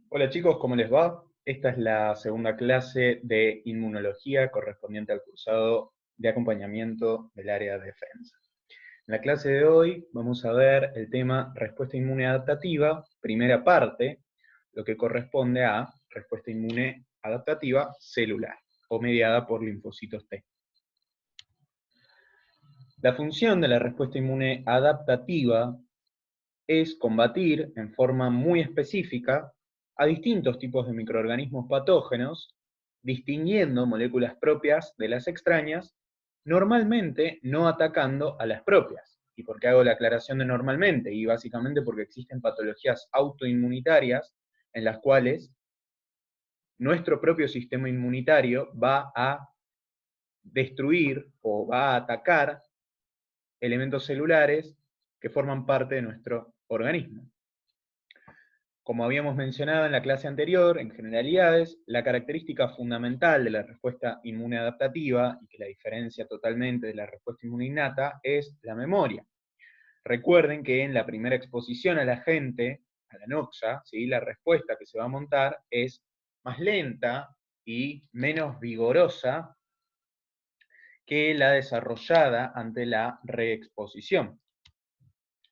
Hola chicos, ¿cómo les va? Esta es la segunda clase de inmunología correspondiente al cursado de acompañamiento del área de defensa. En la clase de hoy vamos a ver el tema respuesta inmune adaptativa, primera parte, lo que corresponde a respuesta inmune adaptativa celular o mediada por linfocitos T. La función de la respuesta inmune adaptativa es combatir en forma muy específica a distintos tipos de microorganismos patógenos, distinguiendo moléculas propias de las extrañas, normalmente no atacando a las propias. ¿Y por qué hago la aclaración de normalmente? Y básicamente porque existen patologías autoinmunitarias en las cuales nuestro propio sistema inmunitario va a destruir o va a atacar elementos celulares que forman parte de nuestro organismo. Como habíamos mencionado en la clase anterior, en generalidades, la característica fundamental de la respuesta inmune adaptativa, y que la diferencia totalmente de la respuesta inmune innata, es la memoria. Recuerden que en la primera exposición al agente, a la noxa, ¿sí?, la respuesta que se va a montar es más lenta y menos vigorosa que la desarrollada ante la reexposición,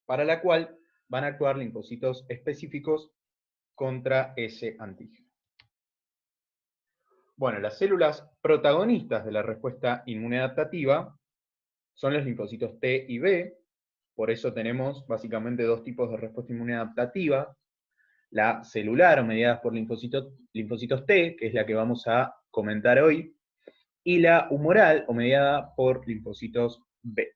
para la cual van a actuar linfocitos específicos contra ese antígeno. Bueno, las células protagonistas de la respuesta inmunoadaptativa son los linfocitos T y B, por eso tenemos básicamente dos tipos de respuesta inmunoadaptativa, la celular o mediada por linfocitos T, que es la que vamos a comentar hoy, y la humoral o mediada por linfocitos B.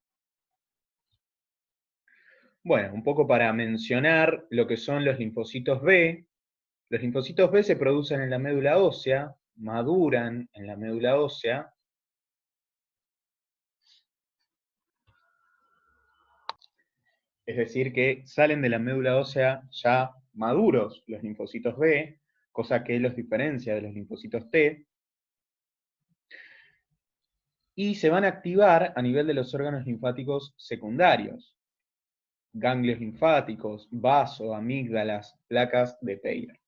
Bueno, un poco para mencionar lo que son los linfocitos B. Los linfocitos B se producen en la médula ósea, maduran en la médula ósea, es decir, que salen de la médula ósea ya maduros los linfocitos B, cosa que los diferencia de los linfocitos T, y se van a activar a nivel de los órganos linfáticos secundarios, ganglios linfáticos, vaso, amígdalas, placas de Peyer.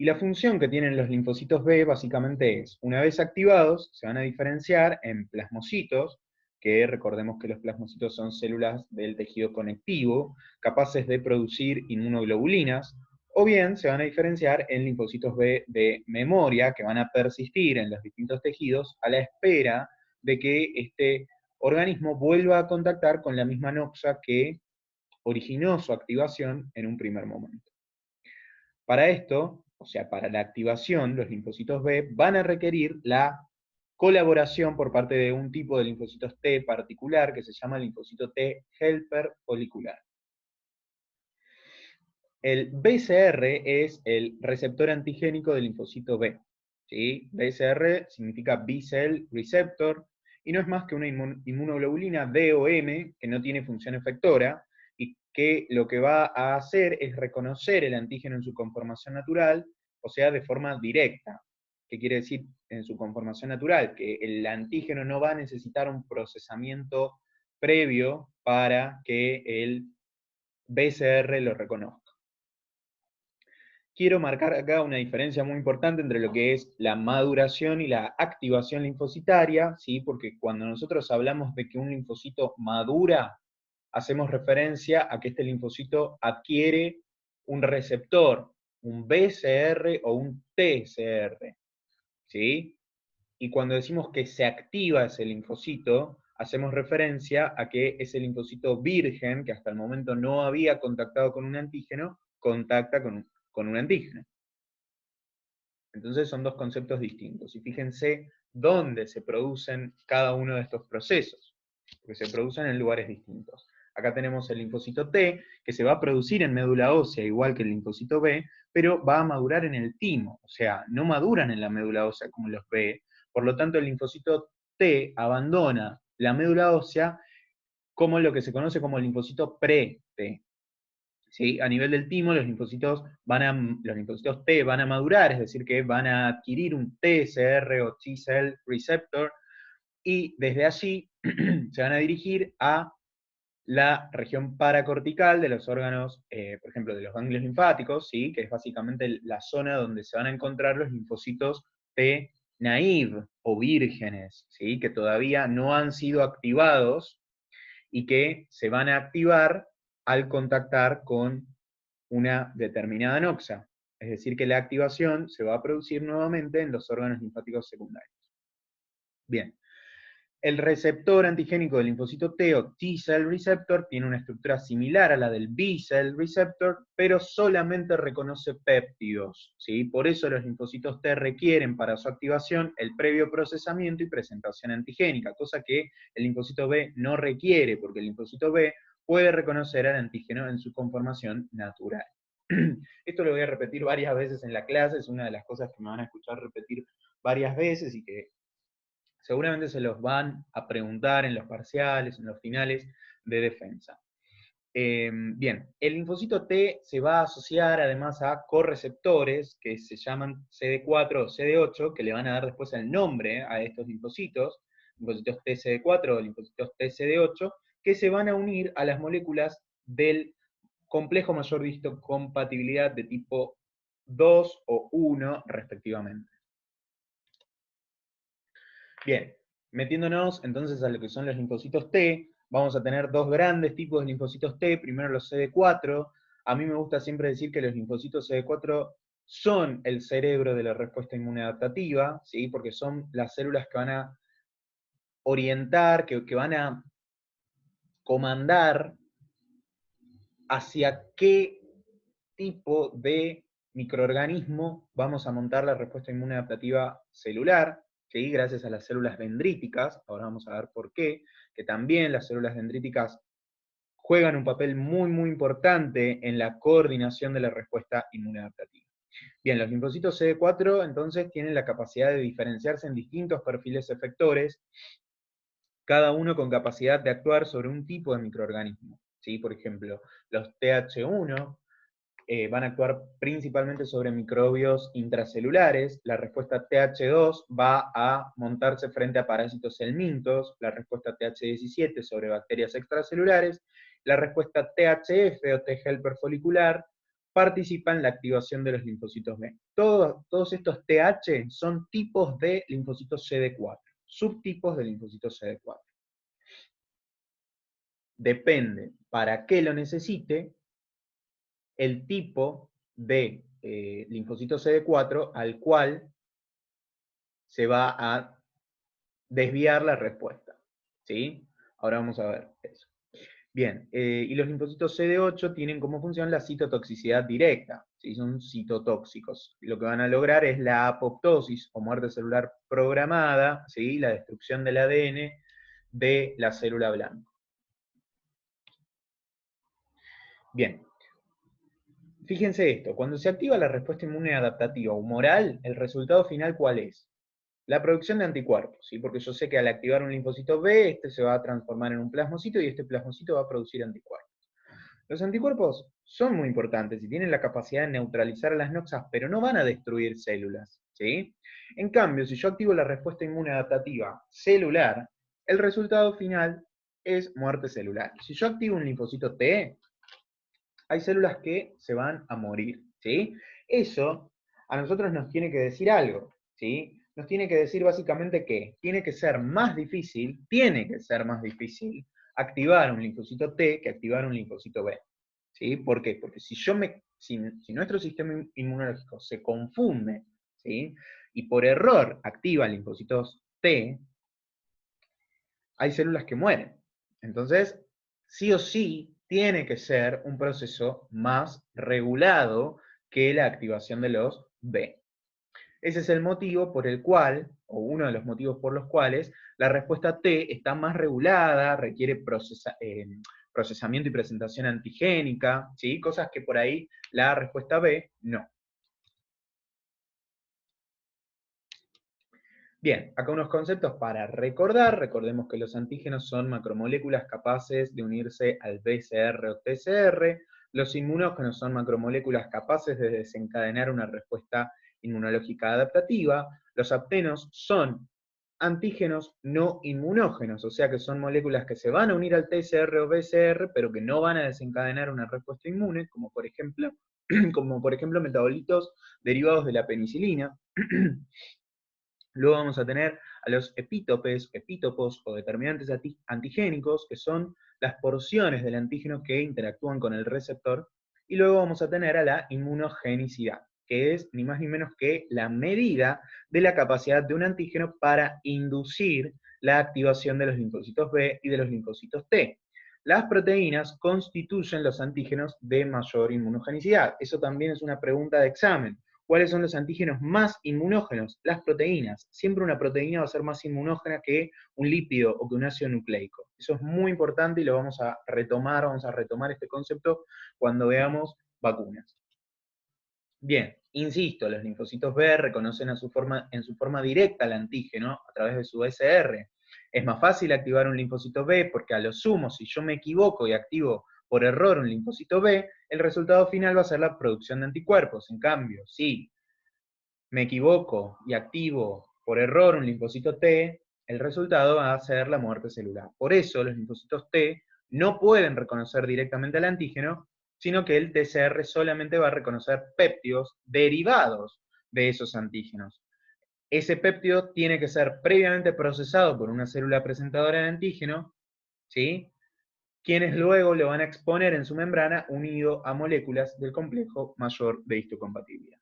Y la función que tienen los linfocitos B básicamente es, una vez activados, se van a diferenciar en plasmocitos, que recordemos que los plasmocitos son células del tejido conectivo, capaces de producir inmunoglobulinas, o bien se van a diferenciar en linfocitos B de memoria, que van a persistir en los distintos tejidos a la espera de que este organismo vuelva a contactar con la misma noxa que originó su activación en un primer momento. Para esto, o sea, para la activación, los linfocitos B van a requerir la colaboración por parte de un tipo de linfocitos T particular que se llama linfocito T helper folicular. El BCR es el receptor antigénico del linfocito B. ¿Sí? BCR significa B-cell receptor, y no es más que una inmunoglobulina D o M que no tiene función efectora, y que lo que va a hacer es reconocer el antígeno en su conformación natural, o sea, de forma directa. ¿Qué quiere decir en su conformación natural? Que el antígeno no va a necesitar un procesamiento previo para que el BCR lo reconozca. Quiero marcar acá una diferencia muy importante entre lo que es la maduración y la activación linfocitaria, ¿sí? Porque cuando nosotros hablamos de que un linfocito madura, hacemos referencia a que este linfocito adquiere un receptor, un BCR o un TCR, ¿sí? Y cuando decimos que se activa ese linfocito, hacemos referencia a que ese linfocito virgen, que hasta el momento no había contactado con un antígeno, contacta con un antígeno. Entonces son dos conceptos distintos. Y fíjense dónde se producen cada uno de estos procesos, porque se producen en lugares distintos. Acá tenemos el linfocito T, que se va a producir en médula ósea, igual que el linfocito B, pero va a madurar en el timo, o sea, no maduran en la médula ósea como los B. Por lo tanto, el linfocito T abandona la médula ósea como lo que se conoce como el linfocito pre-T. ¿Sí? A nivel del timo, los linfocitos T van a madurar, es decir, que van a adquirir un TCR o T-cell receptor, y desde allí se van a dirigir a la región paracortical de los órganos, por ejemplo, de los ganglios linfáticos, ¿sí? Que es básicamente la zona donde se van a encontrar los linfocitos T naive o vírgenes, ¿sí? Que todavía no han sido activados y que se van a activar al contactar con una determinada noxa. Es decir, que la activación se va a producir nuevamente en los órganos linfáticos secundarios. Bien. El receptor antigénico del linfocito T o T-cell receptor tiene una estructura similar a la del B-cell receptor, pero solamente reconoce péptidos, ¿sí? Por eso los linfocitos T requieren para su activación el previo procesamiento y presentación antigénica, cosa que el linfocito B no requiere, porque el linfocito B puede reconocer al antígeno en su conformación natural. Esto lo voy a repetir varias veces en la clase, es una de las cosas que me van a escuchar repetir varias veces y que seguramente se los van a preguntar en los parciales, en los finales de defensa. Bien, el linfocito T se va a asociar además a correceptores que se llaman CD4 o CD8, que le van a dar después el nombre a estos linfocitos TCD4 o linfocitos TCD8, que se van a unir a las moléculas del complejo mayor de histocompatibilidad de tipo 2 o 1, respectivamente. Bien, metiéndonos entonces a lo que son los linfocitos T, vamos a tener dos grandes tipos de linfocitos T. Primero los CD4. A mí me gusta siempre decir que los linfocitos CD4 son el cerebro de la respuesta inmune adaptativa, ¿sí? Porque son las células que van a orientar, que van a comandar hacia qué tipo de microorganismo vamos a montar la respuesta inmune adaptativa celular, ¿sí? Gracias a las células dendríticas. Ahora vamos a ver por qué, que también las células dendríticas juegan un papel muy, muy importante en la coordinación de la respuesta inmune adaptativa. Bien, los linfocitos CD4 entonces tienen la capacidad de diferenciarse en distintos perfiles efectores, cada uno con capacidad de actuar sobre un tipo de microorganismo, ¿sí? Por ejemplo, los TH1 van a actuar principalmente sobre microbios intracelulares, la respuesta TH2 va a montarse frente a parásitos helmintos, la respuesta TH17 sobre bacterias extracelulares, la respuesta THF o T helper folicular participa en la activación de los linfocitos B. Todos estos TH son tipos de linfocitos CD4, subtipos de linfocitos CD4. Depende para qué lo necesite el tipo de linfocito CD4 al cual se va a desviar la respuesta, ¿sí? Ahora vamos a ver eso. Bien, y los linfocitos CD8 tienen como función la citotoxicidad directa, ¿sí? Son citotóxicos. Lo que van a lograr es la apoptosis o muerte celular programada, ¿sí? La destrucción del ADN de la célula blanca. Bien, fíjense esto, cuando se activa la respuesta inmune adaptativa humoral, el resultado final ¿cuál es? La producción de anticuerpos, ¿sí? Porque yo sé que al activar un linfocito B, este se va a transformar en un plasmocito y este plasmocito va a producir anticuerpos. Los anticuerpos son muy importantes y tienen la capacidad de neutralizar a las noxas, pero no van a destruir células, ¿sí? En cambio, si yo activo la respuesta inmune adaptativa celular, el resultado final es muerte celular. Si yo activo un linfocito T, hay células que se van a morir, ¿sí? Eso a nosotros nos tiene que decir algo, ¿sí? Nos tiene que decir básicamente que tiene que ser más difícil activar un linfocito T que activar un linfocito B, ¿sí? ¿Por qué? Porque si nuestro sistema inmunológico se confunde, ¿sí? Y por error activa linfocitos T, hay células que mueren. Entonces, sí o sí, tiene que ser un proceso más regulado que la activación de los B. Ese es el motivo por el cual, o uno de los motivos por los cuales, la respuesta T está más regulada, requiere procesamiento y presentación antigénica, ¿sí? Cosas que por ahí la respuesta B no. Bien, acá unos conceptos para recordar. Recordemos que los antígenos son macromoléculas capaces de unirse al BCR o TCR. Los inmunógenos son macromoléculas capaces de desencadenar una respuesta inmunológica adaptativa. Los aptenos son antígenos no inmunógenos, o sea que son moléculas que se van a unir al TCR o BCR, pero que no van a desencadenar una respuesta inmune, como por ejemplo, metabolitos derivados de la penicilina. Luego vamos a tener a los epítopes, epítopos o determinantes antigénicos, que son las porciones del antígeno que interactúan con el receptor. Y luego vamos a tener a la inmunogenicidad, que es ni más ni menos que la medida de la capacidad de un antígeno para inducir la activación de los linfocitos B y de los linfocitos T. Las proteínas constituyen los antígenos de mayor inmunogenicidad. Eso también es una pregunta de examen. ¿Cuáles son los antígenos más inmunógenos? Las proteínas. Siempre una proteína va a ser más inmunógena que un lípido o que un ácido nucleico. Eso es muy importante y lo vamos a retomar este concepto cuando veamos vacunas. Bien, insisto, los linfocitos B reconocen en su forma directa al antígeno a través de su SR. Es más fácil activar un linfocito B porque a lo sumo, si yo me equivoco y activo por error un linfocito B, el resultado final va a ser la producción de anticuerpos. En cambio, si me equivoco y activo por error un linfocito T, el resultado va a ser la muerte celular. Por eso los linfocitos T no pueden reconocer directamente al antígeno, sino que el TCR solamente va a reconocer péptidos derivados de esos antígenos. Ese péptido tiene que ser previamente procesado por una célula presentadora de antígeno, ¿sí? Quienes luego lo van a exponer en su membrana unido a moléculas del complejo mayor de histocompatibilidad.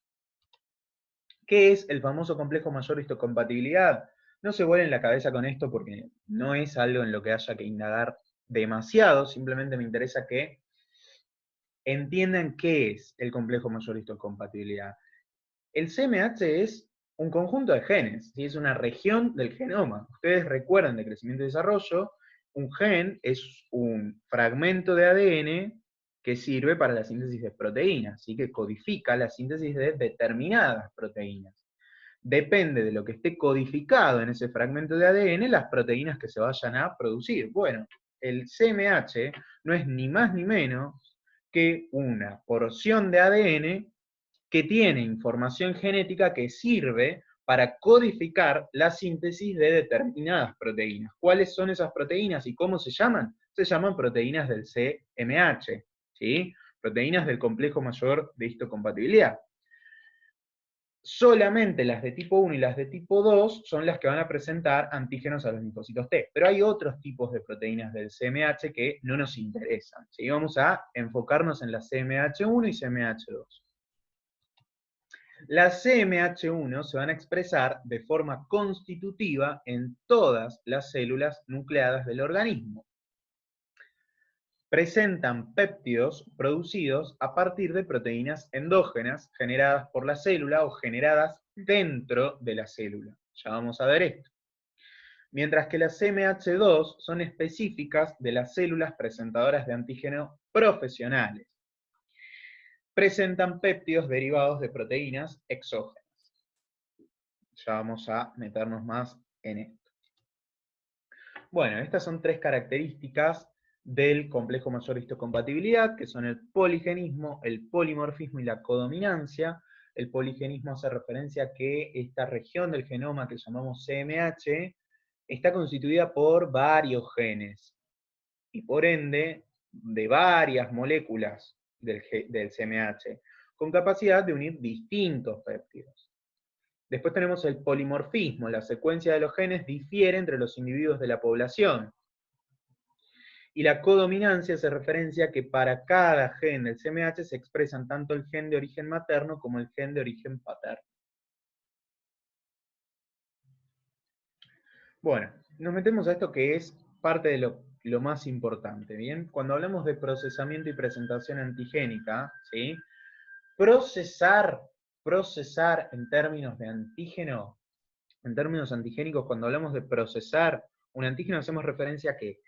¿Qué es el famoso complejo mayor de histocompatibilidad? No se vuelen la cabeza con esto porque no es algo en lo que haya que indagar demasiado, simplemente me interesa que entiendan qué es el complejo mayor de histocompatibilidad. El CMH es un conjunto de genes, ¿sí? Es una región del genoma. Ustedes recuerdan de crecimiento y desarrollo, un gen es un fragmento de ADN que sirve para la síntesis de proteínas, ¿sí? Que codifica la síntesis de determinadas proteínas. Depende de lo que esté codificado en ese fragmento de ADN, las proteínas que se vayan a producir. Bueno, el CMH no es ni más ni menos que una porción de ADN que tiene información genética que sirve para codificar la síntesis de determinadas proteínas. ¿Cuáles son esas proteínas y cómo se llaman? Se llaman proteínas del CMH, ¿sí? Proteínas del complejo mayor de histocompatibilidad. Solamente las de tipo 1 y las de tipo 2 son las que van a presentar antígenos a los linfocitos T. Pero hay otros tipos de proteínas del CMH que no nos interesan, ¿sí? Vamos a enfocarnos en la CMH1 y CMH2. Las CMH1 se van a expresar de forma constitutiva en todas las células nucleadas del organismo. Presentan péptidos producidos a partir de proteínas endógenas generadas por la célula o generadas dentro de la célula. Ya vamos a ver esto. Mientras que las CMH2 son específicas de las células presentadoras de antígeno profesionales. Presentan péptidos derivados de proteínas exógenas. Ya vamos a meternos más en esto. Bueno, estas son tres características del complejo mayor de histocompatibilidad, que son el poligenismo, el polimorfismo y la codominancia. El poligenismo hace referencia a que esta región del genoma que llamamos CMH está constituida por varios genes y por ende de varias moléculas del CMH, con capacidad de unir distintos péptidos. Después tenemos el polimorfismo, la secuencia de los genes difiere entre los individuos de la población. Y la codominancia hace referencia a que para cada gen del CMH se expresan tanto el gen de origen materno como el gen de origen paterno. Bueno, nos metemos a esto que es parte de lo más importante, ¿bien? Cuando hablamos de procesamiento y presentación antigénica, ¿sí? Procesar en términos de antígeno, en términos antigénicos, cuando hablamos de procesar un antígeno, hacemos referencia a que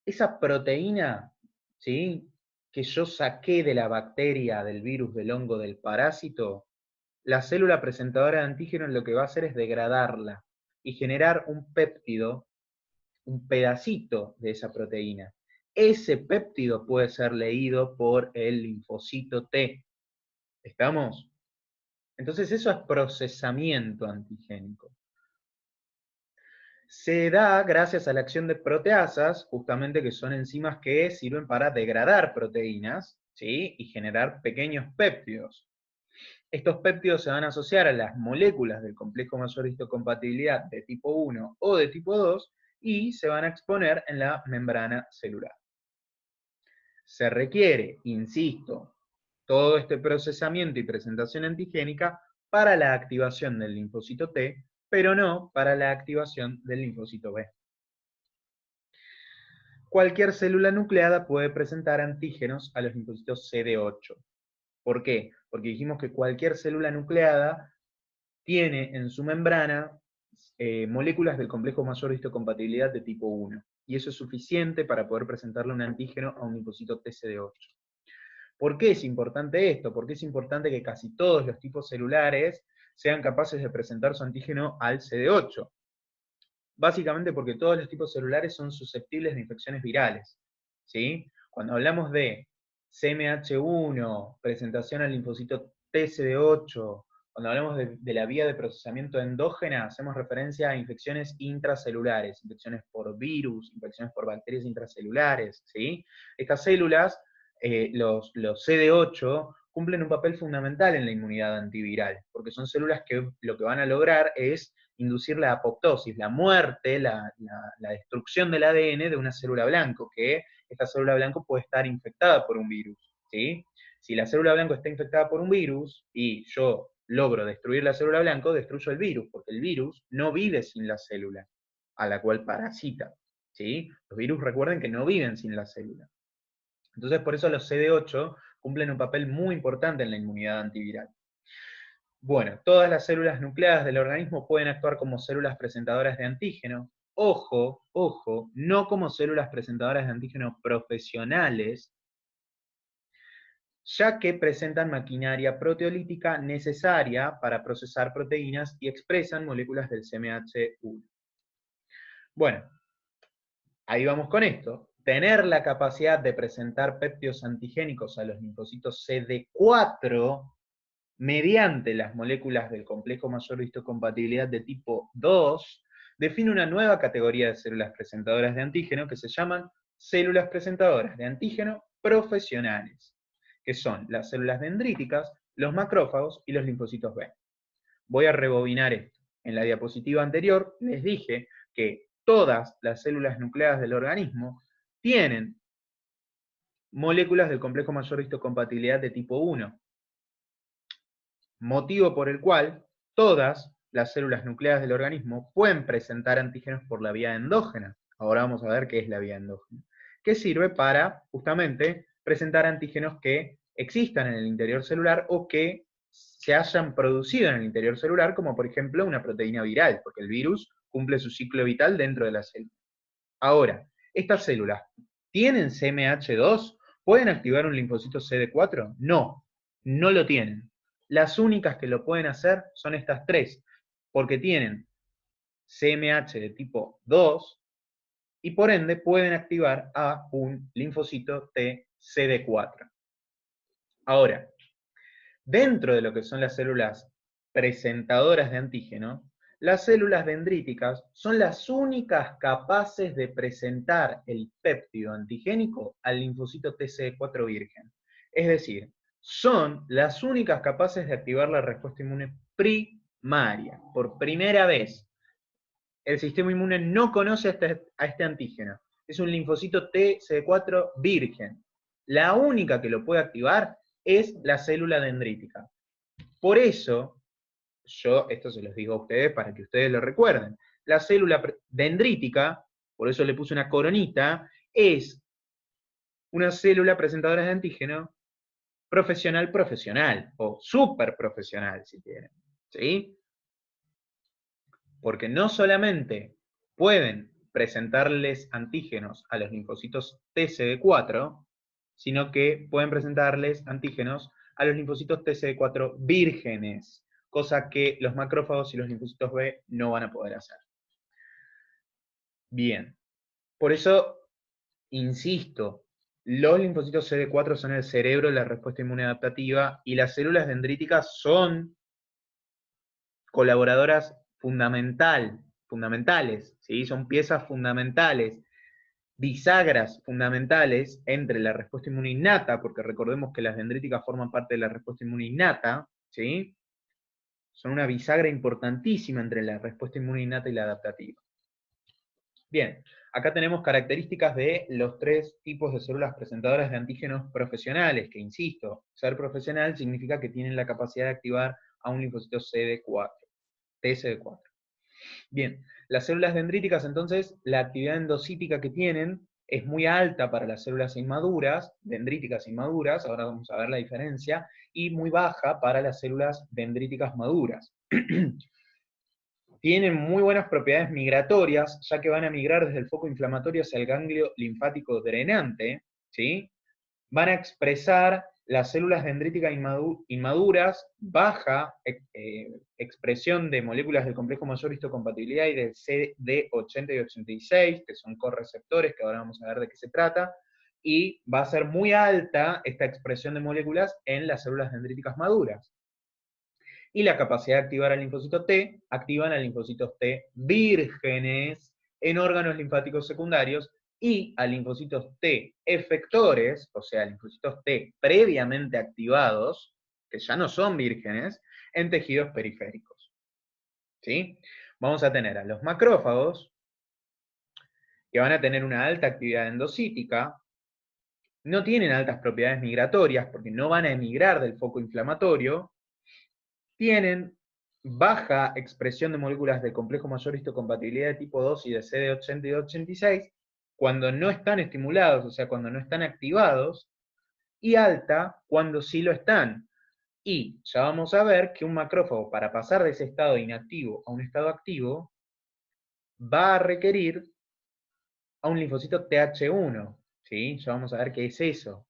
esa proteína, ¿sí? Que yo saqué de la bacteria, del virus, del hongo, del parásito, la célula presentadora de antígeno lo que va a hacer es degradarla y generar un péptido, un pedacito de esa proteína. Ese péptido puede ser leído por el linfocito T. ¿Estamos? Entonces eso es procesamiento antigénico. se da gracias a la acción de proteasas, justamente que son enzimas que sirven para degradar proteínas, ¿sí? Y generar pequeños péptidos. Estos péptidos se van a asociar a las moléculas del complejo mayor histocompatibilidad de tipo 1 o de tipo 2 y se van a exponer en la membrana celular. Se requiere, insisto, todo este procesamiento y presentación antigénica para la activación del linfocito T, pero no para la activación del linfocito B. Cualquier célula nucleada puede presentar antígenos a los linfocitos CD8. ¿Por qué? Porque dijimos que cualquier célula nucleada tiene en su membrana moléculas del complejo mayor de histocompatibilidad de tipo 1. Y eso es suficiente para poder presentarle un antígeno a un linfocito TCD8. ¿Por qué es importante esto? Porque es importante que casi todos los tipos celulares sean capaces de presentar su antígeno al CD8. Básicamente porque todos los tipos celulares son susceptibles de infecciones virales, ¿sí? Cuando hablamos de CMH1, presentación al linfocito TCD8, cuando hablamos de la vía de procesamiento endógena, hacemos referencia a infecciones intracelulares, infecciones por virus, infecciones por bacterias intracelulares, ¿sí? Estas células, los CD8, cumplen un papel fundamental en la inmunidad antiviral, porque son células que lo que van a lograr es inducir la apoptosis, la muerte, la destrucción del ADN de una célula blanco, que esta célula blanco puede estar infectada por un virus, ¿sí? Si la célula blanco está infectada por un virus y yo logro destruir la célula blanco, destruyo el virus, porque el virus no vive sin la célula a la cual parasita, ¿sí? Los virus, recuerden que no viven sin la célula. Entonces, por eso los CD8 cumplen un papel muy importante en la inmunidad antiviral. Bueno, todas las células nucleadas del organismo pueden actuar como células presentadoras de antígeno. Ojo, ojo, no como células presentadoras de antígeno profesionales, ya que presentan maquinaria proteolítica necesaria para procesar proteínas y expresan moléculas del CMH1. Bueno, ahí vamos con esto. Tener la capacidad de presentar péptidos antigénicos a los linfocitos CD4 mediante las moléculas del complejo mayor de histocompatibilidad de tipo 2, define una nueva categoría de células presentadoras de antígeno que se llaman células presentadoras de antígeno profesionales, que son las células dendríticas, los macrófagos y los linfocitos B. Voy a rebobinar esto. En la diapositiva anterior les dije que todas las células nucleadas del organismo tienen moléculas del complejo mayor de histocompatibilidad de tipo 1, motivo por el cual todas las células nucleadas del organismo pueden presentar antígenos por la vía endógena. Ahora vamos a ver qué es la vía endógena, que sirve para justamente presentar antígenos que existan en el interior celular o que se hayan producido en el interior celular, como por ejemplo una proteína viral, porque el virus cumple su ciclo vital dentro de la célula. Ahora, estas células tienen CMH2, ¿pueden activar un linfocito CD4? No, no lo tienen. Las únicas que lo pueden hacer son estas tres, porque tienen CMH de tipo 2 y por ende pueden activar a un linfocito T CD4. Ahora, dentro de lo que son las células presentadoras de antígeno, las células dendríticas son las únicas capaces de presentar el péptido antigénico al linfocito TCD4 virgen. Es decir, son las únicas capaces de activar la respuesta inmune primaria. Por primera vez, el sistema inmune no conoce a este antígeno. Es un linfocito TCD4 virgen. La única que lo puede activar es la célula dendrítica. Por eso, yo esto se los digo a ustedes para que ustedes lo recuerden. La célula dendrítica, por eso le puse una coronita, es una célula presentadora de antígeno profesional o súper profesional, si quieren. ¿Sí? Porque no solamente pueden presentarles antígenos a los linfocitos TCD4, sino que pueden presentarles antígenos a los linfocitos TCD4 vírgenes, cosa que los macrófagos y los linfocitos B no van a poder hacer. Bien, por eso, insisto, los linfocitos CD4 son el cerebro de la respuesta inmune adaptativa y las células dendríticas son colaboradoras fundamental fundamentales, ¿sí? Son piezas fundamentales, bisagras fundamentales entre la respuesta inmune innata, porque recordemos que las dendríticas forman parte de la respuesta inmune innata, ¿sí? Son una bisagra importantísima entre la respuesta inmune innata y la adaptativa. Bien, acá tenemos características de los tres tipos de células presentadoras de antígenos profesionales, que insisto, ser profesional significa que tienen la capacidad de activar a un linfocito CD4, TCD4. Bien, las células dendríticas entonces, la actividad endocítica que tienen es muy alta para las células inmaduras, dendríticas inmaduras, ahora vamos a ver la diferencia, y muy baja para las células dendríticas maduras. Tienen muy buenas propiedades migratorias, ya que van a migrar desde el foco inflamatorio hacia el ganglio linfático drenante, ¿sí? Van a expresar las células dendríticas inmaduras, baja expresión de moléculas del complejo mayor histocompatibilidad y del CD80 y 86, que son correceptores, que ahora vamos a ver de qué se trata, y va a ser muy alta esta expresión de moléculas en las células dendríticas maduras. Y la capacidad de activar al linfocito T, activan a linfocitos T vírgenes en órganos linfáticos secundarios y a linfocitos T efectores, o sea, linfocitos T previamente activados, que ya no son vírgenes, en tejidos periféricos. ¿Sí? Vamos a tener a los macrófagos, que van a tener una alta actividad endocítica, no tienen altas propiedades migratorias porque no van a emigrar del foco inflamatorio, tienen baja expresión de moléculas del complejo mayor histocompatibilidad de tipo 2 y de CD80 y 86 cuando no están estimulados, o sea, cuando no están activados, y alta cuando sí lo están. Y ya vamos a ver que un macrófago, para pasar de ese estado inactivo a un estado activo, va a requerir a un linfocito TH1, ¿sí? Ya vamos a ver qué es eso.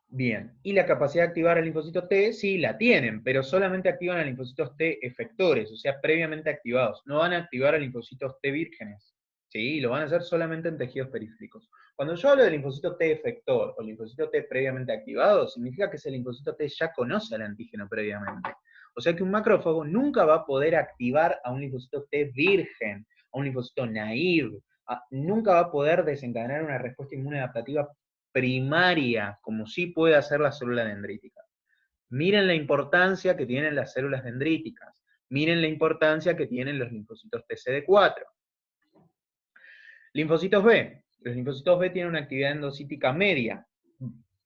Bien, y la capacidad de activar al linfocito T, sí, la tienen, pero solamente activan a linfocitos T efectores, o sea, previamente activados. No van a activar a linfocitos T vírgenes, ¿sí? Lo van a hacer solamente en tejidos periféricos. Cuando yo hablo de linfocito T efector o linfocito T previamente activado, significa que ese linfocito T ya conoce al antígeno previamente. O sea que un macrófago nunca va a poder activar a un linfocito T virgen, a un linfocito naive, nunca va a poder desencadenar una respuesta inmune adaptativa primaria, como sí puede hacer la célula dendrítica. Miren la importancia que tienen las células dendríticas. Miren la importancia que tienen los linfocitos TCD4. Linfocitos B. Los linfocitos B tienen una actividad endocítica media.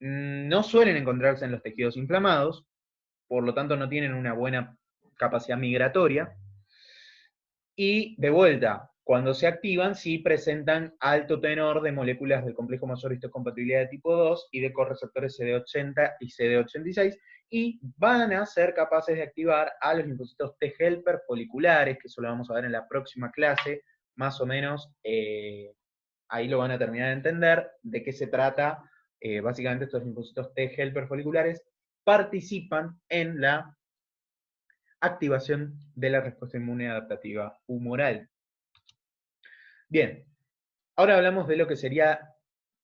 No suelen encontrarse en los tejidos inflamados, por lo tanto no tienen una buena capacidad migratoria. Y de vuelta, cuando se activan, sí presentan alto tenor de moléculas del complejo mayor histocompatibilidad de tipo 2 y de correceptores CD80 y CD86, y van a ser capaces de activar a los linfocitos T helper foliculares, que eso lo vamos a ver en la próxima clase, más o menos, ahí lo van a terminar de entender, de qué se trata. Básicamente estos linfocitos T helper foliculares participan en la activación de la respuesta inmune adaptativa humoral. Bien, ahora hablamos de lo que sería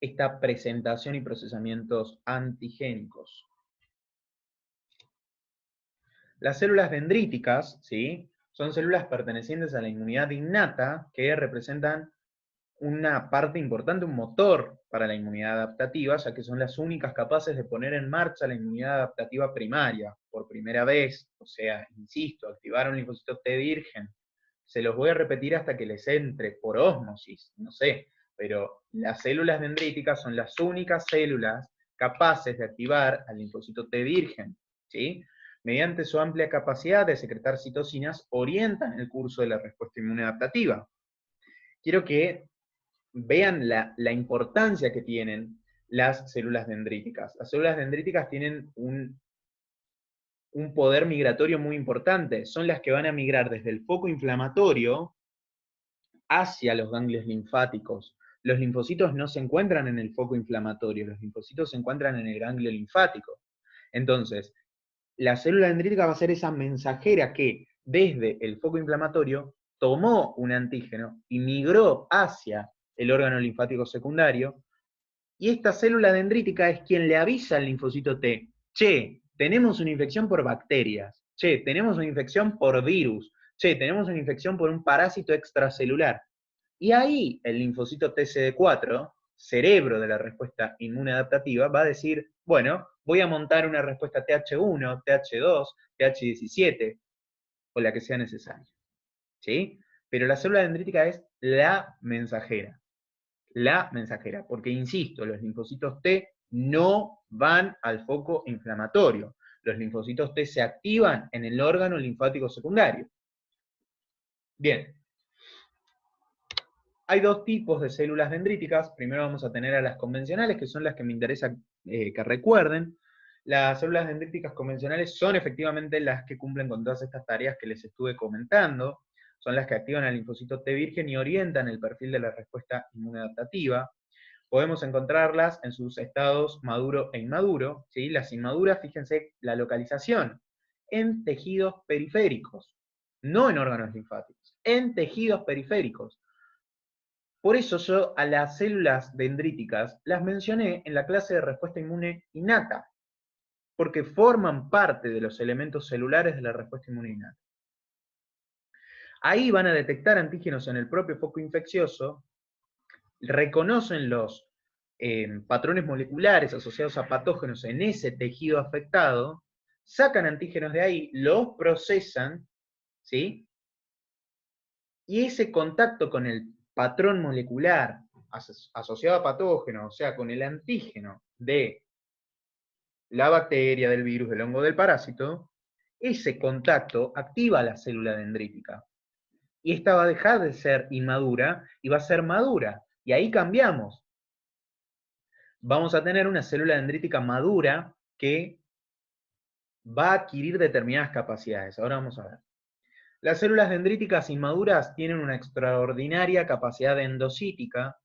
esta presentación y procesamientos antigénicos. Las células dendríticas, ¿sí?, son células pertenecientes a la inmunidad innata que representan una parte importante, un motor para la inmunidad adaptativa, ya que son las únicas capaces de poner en marcha la inmunidad adaptativa primaria por primera vez. O sea, insisto, activar un linfocito T virgen. Se los voy a repetir hasta que les entre por ósmosis, no sé, pero las células dendríticas son las únicas células capaces de activar al linfocito T virgen, ¿sí? Mediante su amplia capacidad de secretar citocinas, orientan el curso de la respuesta inmune adaptativa. Quiero que vean la importancia que tienen las células dendríticas. Las células dendríticas tienen un poder migratorio muy importante. Son las que van a migrar desde el foco inflamatorio hacia los ganglios linfáticos. Los linfocitos no se encuentran en el foco inflamatorio, los linfocitos se encuentran en el ganglio linfático. Entonces, la célula dendrítica va a ser esa mensajera que desde el foco inflamatorio tomó un antígeno y migró hacia el órgano linfático secundario, y esta célula dendrítica es quien le avisa al linfocito T: che, tenemos una infección por bacterias, che, tenemos una infección por virus, che, tenemos una infección por un parásito extracelular. Y ahí el linfocito TCD4, cerebro de la respuesta inmune adaptativa, va a decir, bueno, voy a montar una respuesta TH1, TH2, TH17, o la que sea necesaria. ¿Sí? Pero la célula dendrítica es la mensajera. La mensajera, porque insisto, los linfocitos T no van al foco inflamatorio. Los linfocitos T se activan en el órgano linfático secundario. Bien. Hay dos tipos de células dendríticas. Primero vamos a tener a las convencionales, que son las que me interesa que recuerden. Las células dendríticas convencionales son efectivamente las que cumplen con todas estas tareas que les estuve comentando. Son las que activan al linfocito T virgen y orientan el perfil de la respuesta inmunodaptativa. Podemos encontrarlas en sus estados maduro e inmaduro. ¿Sí? Las inmaduras, fíjense la localización, en tejidos periféricos, no en órganos linfáticos, en tejidos periféricos. Por eso yo a las células dendríticas las mencioné en la clase de respuesta inmune innata, porque forman parte de los elementos celulares de la respuesta inmune innata. Ahí van a detectar antígenos en el propio foco infeccioso, reconocen los patrones moleculares asociados a patógenos en ese tejido afectado, sacan antígenos de ahí, los procesan, ¿sí? Y ese contacto con el patrón molecular asociado a patógeno, o sea, con el antígeno de la bacteria, del virus, del hongo, del parásito, ese contacto activa la célula dendrítica. Y esta va a dejar de ser inmadura y va a ser madura. Y ahí cambiamos. Vamos a tener una célula dendrítica madura que va a adquirir determinadas capacidades. Ahora vamos a ver. Las células dendríticas inmaduras tienen una extraordinaria capacidad endocítica.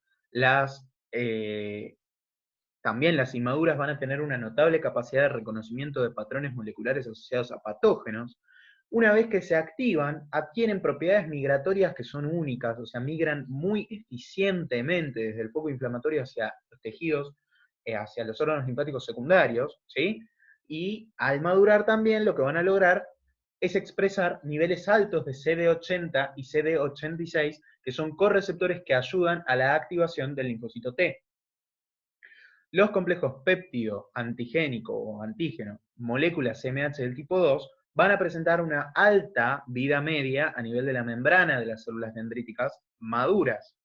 También las inmaduras van a tener una notable capacidad de reconocimiento de patrones moleculares asociados a patógenos. Una vez que se activan, adquieren propiedades migratorias que son únicas, o sea, migran muy eficientemente desde el foco inflamatorio hacia los tejidos, hacia los órganos linfáticos secundarios, ¿sí? Y al madurar también lo que van a lograr es expresar niveles altos de CD80 y CD86, que son correceptores que ayudan a la activación del linfocito T. Los complejos péptido, antigénico o antígeno, moléculas MH del tipo 2, van a presentar una alta vida media a nivel de la membrana de las células dendríticas maduras.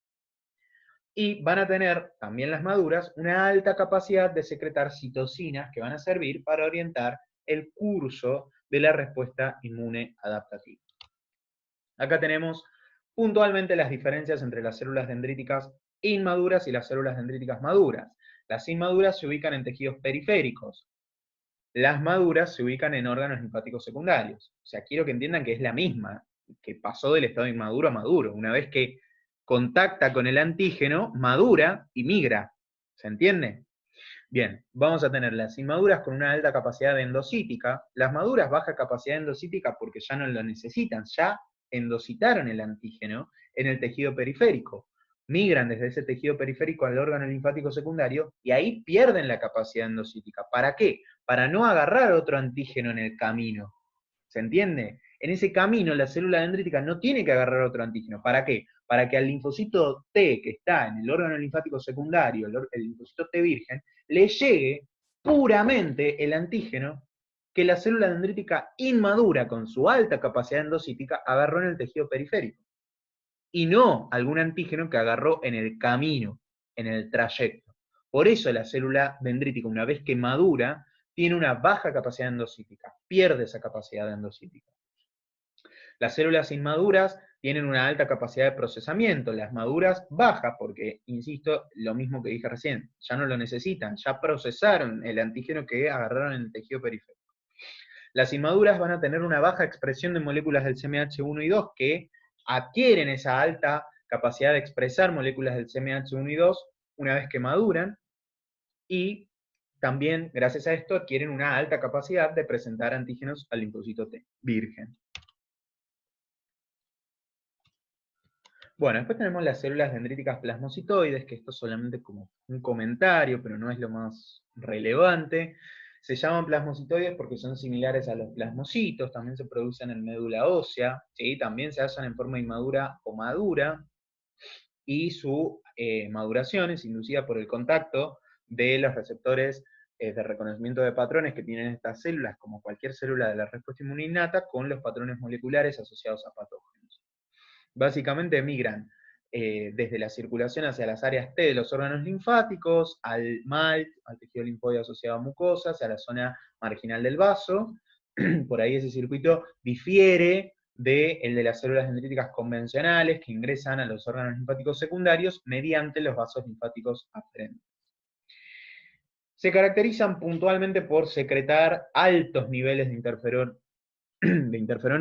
Y van a tener, también las maduras, una alta capacidad de secretar citocinas que van a servir para orientar el curso de la respuesta inmune adaptativa. Acá tenemos puntualmente las diferencias entre las células dendríticas inmaduras y las células dendríticas maduras. Las inmaduras se ubican en tejidos periféricos. Las maduras se ubican en órganos linfáticos secundarios. O sea, quiero que entiendan que es la misma, que pasó del estado inmaduro a maduro. Una vez que contacta con el antígeno, madura y migra. ¿Se entiende? Bien, vamos a tener las inmaduras con una alta capacidad endocítica, las maduras baja capacidad endocítica porque ya no lo necesitan, ya endocitaron el antígeno en el tejido periférico. Migran desde ese tejido periférico al órgano linfático secundario y ahí pierden la capacidad endocítica. ¿Para qué? Para no agarrar otro antígeno en el camino. ¿Se entiende? En ese camino la célula dendrítica no tiene que agarrar otro antígeno. ¿Para qué? Para que al linfocito T que está en el órgano linfático secundario, el linfocito T virgen, le llegue puramente el antígeno que la célula dendrítica inmadura con su alta capacidad endocítica agarró en el tejido periférico. Y no algún antígeno que agarró en el camino, en el trayecto. Por eso la célula dendrítica, una vez que madura, tiene una baja capacidad endocítica, pierde esa capacidad endocítica. Las células inmaduras tienen una alta capacidad de procesamiento, las maduras baja, porque, insisto, lo mismo que dije recién, ya no lo necesitan, ya procesaron el antígeno que agarraron en el tejido periférico. Las inmaduras van a tener una baja expresión de moléculas del CMH1 y 2 que adquieren esa alta capacidad de expresar moléculas del CMH1 y 2 una vez que maduran, y también, gracias a esto, adquieren una alta capacidad de presentar antígenos al linfocito T virgen. Bueno, después tenemos las células dendríticas plasmocitoides, que esto es solamente como un comentario, pero no es lo más relevante. Se llaman plasmocitoides porque son similares a los plasmocitos, también se producen en médula ósea, ¿sí? También se hallan en forma inmadura o madura, y su maduración es inducida por el contacto de los receptores de reconocimiento de patrones que tienen estas células, como cualquier célula de la respuesta inmune innata, con los patrones moleculares asociados a patógenos. Básicamente migran desde la circulación hacia las áreas T de los órganos linfáticos, al MALT, al tejido linfóide asociado a mucosas, a la zona marginal del vaso. Por ahí ese circuito difiere del de las células dendríticas convencionales que ingresan a los órganos linfáticos secundarios mediante los vasos linfáticos aferentes. Se caracterizan puntualmente por secretar altos niveles de interferón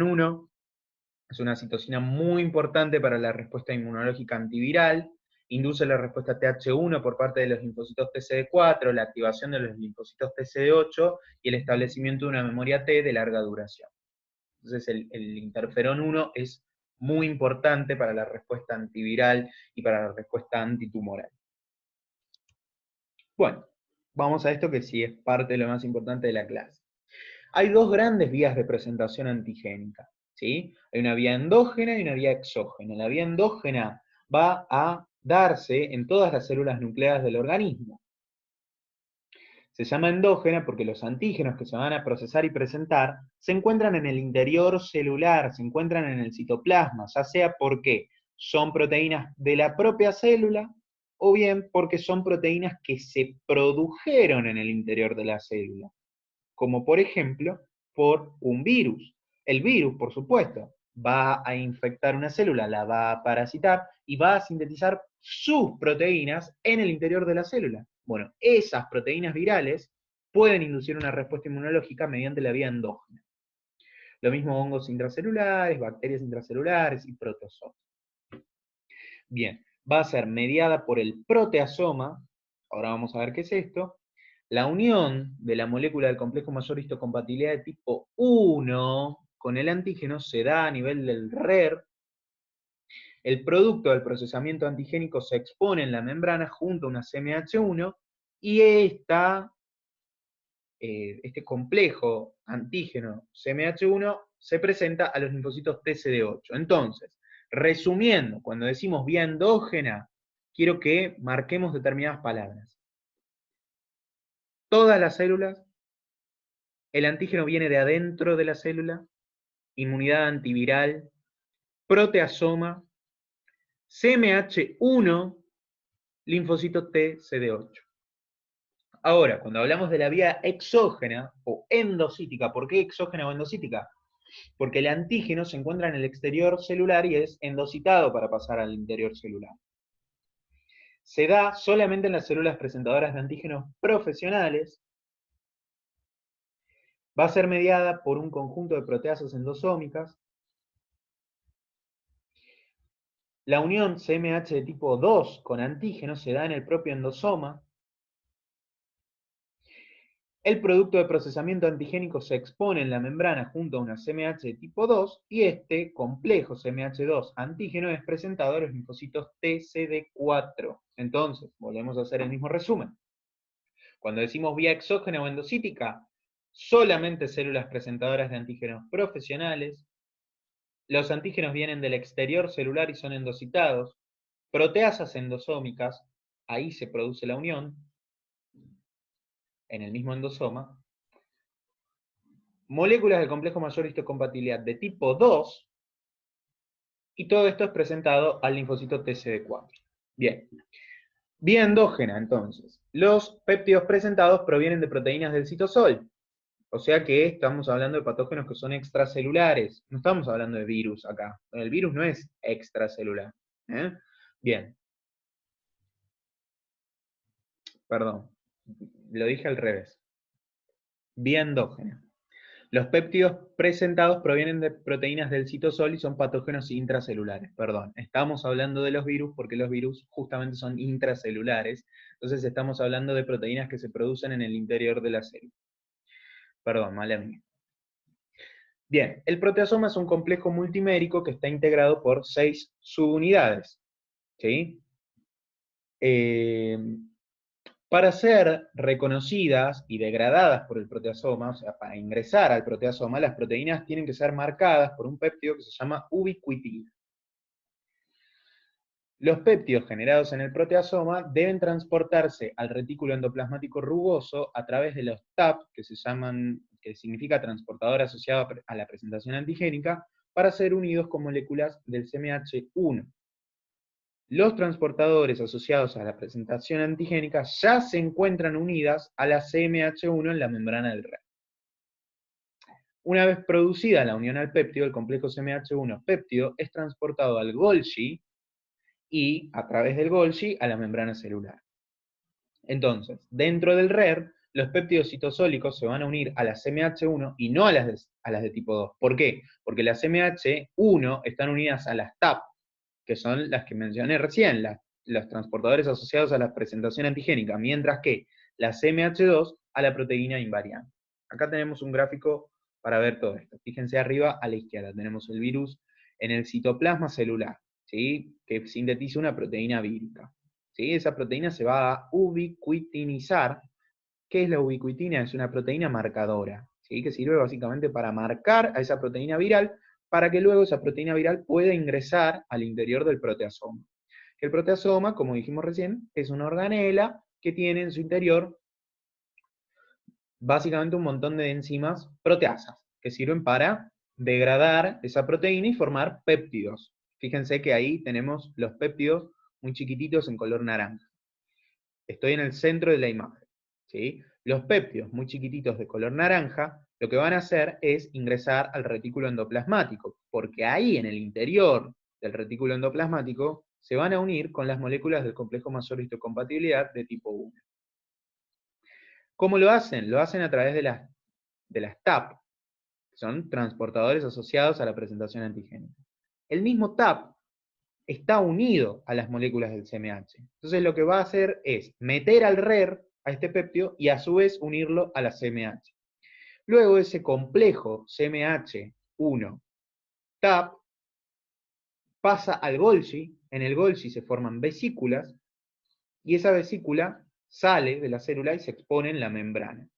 1, es una citosina muy importante para la respuesta inmunológica antiviral, induce la respuesta TH1 por parte de los linfocitos TCD4, la activación de los linfocitos TCD8 y el establecimiento de una memoria T de larga duración. Entonces el interferón 1 es muy importante para la respuesta antiviral y para la respuesta antitumoral. Bueno, vamos a esto que sí es parte de lo más importante de la clase. Hay dos grandes vías de presentación antigénica, ¿sí? Hay una vía endógena y una vía exógena. La vía endógena va a darse en todas las células nucleares del organismo. Se llama endógena porque los antígenos que se van a procesar y presentar se encuentran en el interior celular, se encuentran en el citoplasma, ya sea porque son proteínas de la propia célula o bien porque son proteínas que se produjeron en el interior de la célula, como por ejemplo por un virus. El virus, por supuesto, va a infectar una célula, la va a parasitar y va a sintetizar sus proteínas en el interior de la célula. Bueno, esas proteínas virales pueden inducir una respuesta inmunológica mediante la vía endógena. Lo mismo hongos intracelulares, bacterias intracelulares y protozoos. Bien, va a ser mediada por el proteasoma, ahora vamos a ver qué es esto. La unión de la molécula del complejo mayor histocompatibilidad de tipo 1 con el antígeno se da a nivel del RER. El producto del procesamiento antigénico se expone en la membrana junto a una CMH1 y este complejo antígeno CMH1 se presenta a los linfocitos TCD8. Entonces, resumiendo, cuando decimos vía endógena, quiero que marquemos determinadas palabras. Todas las células, el antígeno viene de adentro de la célula, inmunidad antiviral, proteasoma, CMH1, linfocito TCD8. Ahora, cuando hablamos de la vía exógena o endocítica, ¿por qué exógena o endocítica? Porque el antígeno se encuentra en el exterior celular y es endocitado para pasar al interior celular. Se da solamente en las células presentadoras de antígenos profesionales. Va a ser mediada por un conjunto de proteasas endosómicas. La unión CMH de tipo 2 con antígeno se da en el propio endosoma. El producto de procesamiento antigénico se expone en la membrana junto a una CMH de tipo 2 y este complejo CMH2 antígeno es presentado a los linfocitos TCD4. Entonces, volvemos a hacer el mismo resumen. Cuando decimos vía exógena o endocítica, solamente células presentadoras de antígenos profesionales. Los antígenos vienen del exterior celular y son endocitados. Proteasas endosómicas, ahí se produce la unión, en el mismo endosoma. Moléculas del complejo mayor histocompatibilidad de tipo 2, y todo esto es presentado al linfocito TCD4. Bien. Vía endógena, entonces. Los péptidos presentados provienen de proteínas del citosol. O sea que estamos hablando de patógenos que son extracelulares. No estamos hablando de virus acá. El virus no es extracelular. Bien. Perdón. Lo dije al revés. Vía endógena. Los péptidos presentados provienen de proteínas del citosol y son patógenos intracelulares. Perdón, estamos hablando de los virus porque los virus justamente son intracelulares. Entonces estamos hablando de proteínas que se producen en el interior de la célula. Perdón, mala mía. Bien, el proteasoma es un complejo multimérico que está integrado por 6 subunidades. ¿Sí? Para ser reconocidas y degradadas por el proteasoma, o sea, para ingresar al proteasoma, las proteínas tienen que ser marcadas por un péptido que se llama ubiquitina. Los péptidos generados en el proteasoma deben transportarse al retículo endoplasmático rugoso a través de los TAP, que se llaman, que significa transportador asociado a la presentación antigénica, para ser unidos con moléculas del CMH1. Los transportadores asociados a la presentación antigénica ya se encuentran unidas a la CMH1 en la membrana del REM. Una vez producida la unión al péptido, el complejo CMH1 péptido es transportado al Golgi y, a través del Golgi, a la membrana celular. Entonces, dentro del RER, los péptidos citosólicos se van a unir a la CMH1 y no a las de tipo 2. ¿Por qué? Porque las CMH1 están unidas a las TAP, que son las que mencioné recién, los transportadores asociados a la presentación antigénica, mientras que la CMH2 a la proteína invariante. Acá tenemos un gráfico para ver todo esto. Fíjense arriba a la izquierda, tenemos el virus en el citoplasma celular, ¿sí? Que sintetiza una proteína vírica. ¿Sí? Esa proteína se va a ubiquitinizar. ¿Qué es la ubiquitina? Es una proteína marcadora, ¿sí? Que sirve básicamente para marcar a esa proteína viral para que luego esa proteína viral pueda ingresar al interior del proteasoma. El proteasoma, como dijimos recién, es una organela que tiene en su interior básicamente un montón de enzimas proteasas que sirven para degradar esa proteína y formar péptidos. Fíjense que ahí tenemos los péptidos muy chiquititos en color naranja. Estoy en el centro de la imagen, ¿sí? Los péptidos muy chiquititos de color naranja, lo que van a hacer es ingresar al retículo endoplasmático, porque ahí en el interior del retículo endoplasmático se van a unir con las moléculas del complejo mayor histocompatibilidad de tipo 1. ¿Cómo lo hacen? Lo hacen a través de las TAP, que son transportadores asociados a la presentación antigénica. El mismo TAP está unido a las moléculas del CMH. Entonces lo que va a hacer es meter al RER a este péptido y a su vez unirlo a la CMH. Luego ese complejo CMH1 TAP pasa al Golgi, en el Golgi se forman vesículas y esa vesícula sale de la célula y se expone en la membrana.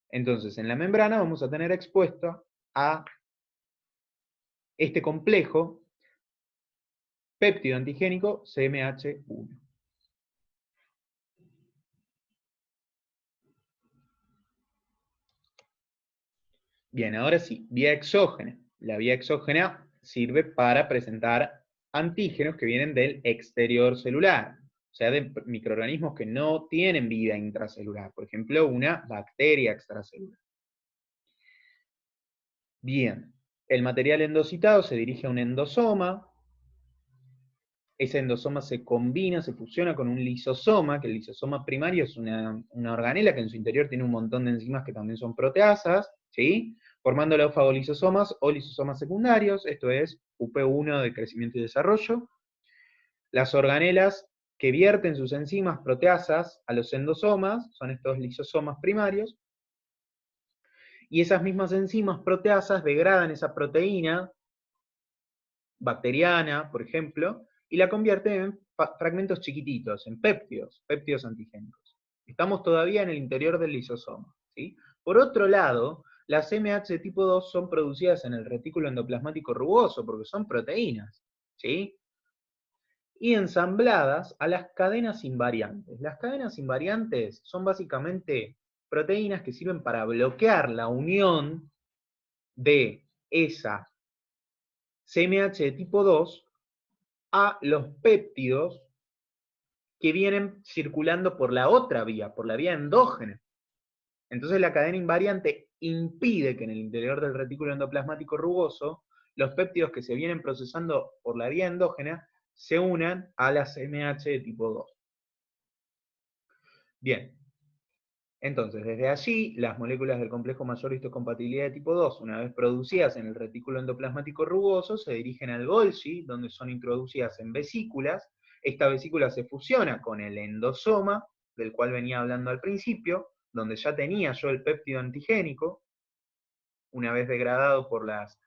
Entonces en la membrana vamos a tener expuesto a este complejo péptido antigénico CMH1. Bien, ahora sí, vía exógena. La vía exógena sirve para presentar antígenos que vienen del exterior celular, o sea, de microorganismos que no tienen vida intracelular, por ejemplo, una bacteria extracelular. Bien, el material endocitado se dirige a un endosoma, ese endosoma se combina, se fusiona con un lisosoma, que el lisosoma primario es una organela que en su interior tiene un montón de enzimas que también son proteasas, ¿sí? Formando los fagolisosomas o lisosomas secundarios, esto es UP1 de crecimiento y desarrollo. Las organelas que vierten sus enzimas proteasas a los endosomas son estos lisosomas primarios, y esas mismas enzimas proteasas degradan esa proteína bacteriana, por ejemplo, y la convierte en fragmentos chiquititos, en péptidos antigénicos. Estamos todavía en el interior del lisosoma, ¿sí? Por otro lado, las MH tipo 2 son producidas en el retículo endoplasmático rugoso, porque son proteínas, ¿sí? Y ensambladas a las cadenas invariantes. Las cadenas invariantes son básicamente proteínas que sirven para bloquear la unión de esa CMH tipo 2 a los péptidos que vienen circulando por la otra vía, por la vía endógena. Entonces la cadena invariante impide que en el interior del retículo endoplasmático rugoso los péptidos que se vienen procesando por la vía endógena se unan a las MH de tipo 2. Bien, entonces desde allí las moléculas del complejo mayor histocompatibilidad de tipo 2, una vez producidas en el retículo endoplasmático rugoso, se dirigen al Golgi, donde son introducidas en vesículas. Esta vesícula se fusiona con el endosoma, del cual venía hablando al principio, donde ya tenía yo el péptido antigénico, una vez degradado por las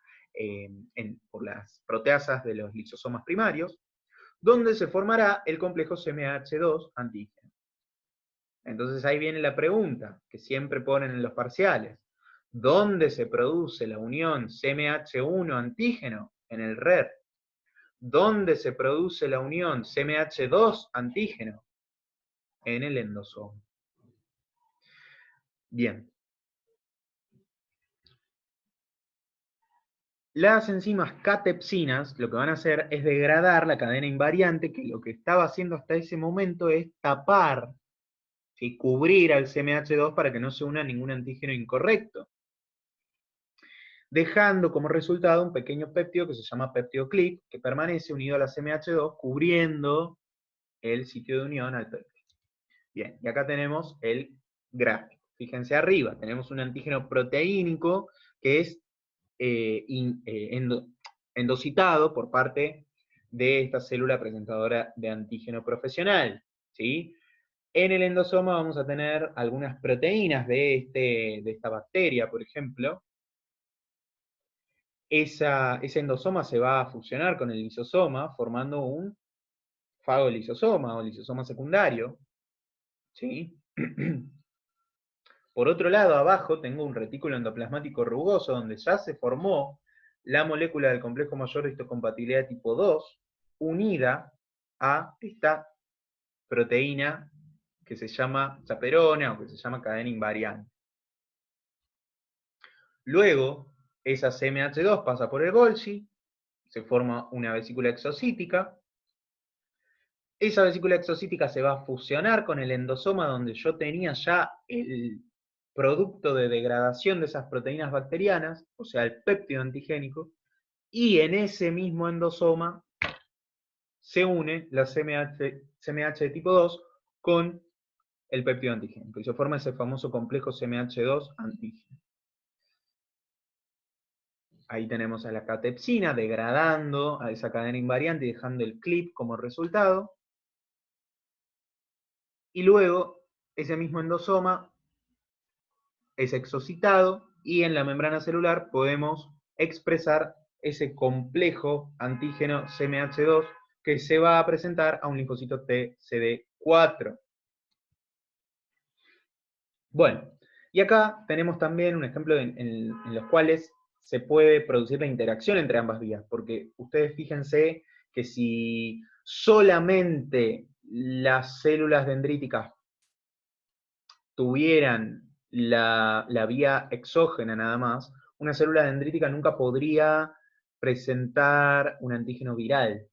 proteasas de los lisosomas primarios, donde se formará el complejo CMH2 antígeno. Entonces ahí viene la pregunta que siempre ponen en los parciales. ¿Dónde se produce la unión CMH1 antígeno? En el RER. ¿Dónde se produce la unión CMH2 antígeno? En el endosoma. Bien. Las enzimas catepsinas lo que van a hacer es degradar la cadena invariante, que lo que estaba haciendo hasta ese momento es tapar y cubrir al CMH2 para que no se una ningún antígeno incorrecto, dejando como resultado un pequeño péptido que se llama péptido clip, que permanece unido a la CMH2 cubriendo el sitio de unión al péptido. Bien, y acá tenemos el gráfico. Fíjense arriba, tenemos un antígeno proteínico que es endocitado por parte de esta célula presentadora de antígeno profesional, ¿sí? En el endosoma vamos a tener algunas proteínas de esta bacteria, por ejemplo. Ese endosoma se va a fusionar con el lisosoma, formando un fagolisosoma o lisosoma secundario, ¿sí? Por otro lado, abajo tengo un retículo endoplasmático rugoso donde ya se formó la molécula del complejo mayor de histocompatibilidad tipo 2, unida a esta proteína que se llama chaperona o que se llama cadena invariante. Luego, esa CMH2 pasa por el Golgi, se forma una vesícula exocítica. Esa vesícula exocítica se va a fusionar con el endosoma donde yo tenía ya el producto de degradación de esas proteínas bacterianas, o sea, el péptido antigénico, y en ese mismo endosoma se une la CMH de tipo 2 con el péptido antigénico, y se forma ese famoso complejo CMH2 antígeno. Ahí tenemos a la catepsina degradando a esa cadena invariante y dejando el clip como resultado. Y luego, ese mismo endosoma es exocitado y en la membrana celular podemos expresar ese complejo antígeno CMH2 que se va a presentar a un linfocito TCD4. Bueno, y acá tenemos también un ejemplo en los cuales se puede producir la interacción entre ambas vías, porque ustedes fíjense que si solamente las células dendríticas tuvieran la vía exógena nada más, una célula dendrítica nunca podría presentar un antígeno viral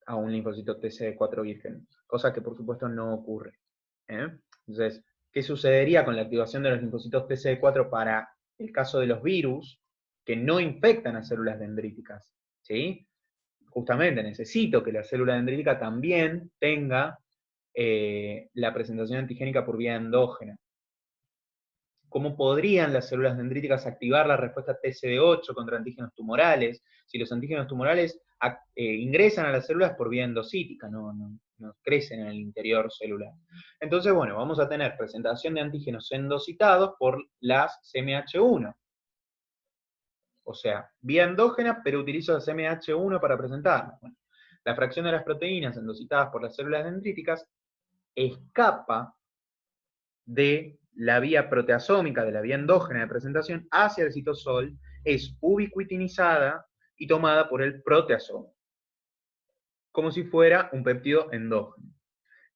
a un linfocito TCD4 virgen, cosa que por supuesto no ocurre. Entonces, ¿qué sucedería con la activación de los linfocitos TCD4 para el caso de los virus que no infectan a células dendríticas? ¿Sí? Justamente necesito que la célula dendrítica también tenga la presentación antigénica por vía endógena. ¿Cómo podrían las células dendríticas activar la respuesta TCD8 contra antígenos tumorales si los antígenos tumorales ingresan a las células por vía endocítica, no crecen en el interior celular? Entonces, bueno, vamos a tener presentación de antígenos endocitados por las CMH1. O sea, vía endógena, pero utilizo la CMH1 para presentarla. Bueno, la fracción de las proteínas endocitadas por las células dendríticas escapa de la vía proteasómica, de la vía endógena de presentación, hacia el citosol, es ubiquitinizada y tomada por el proteasoma, como si fuera un péptido endógeno,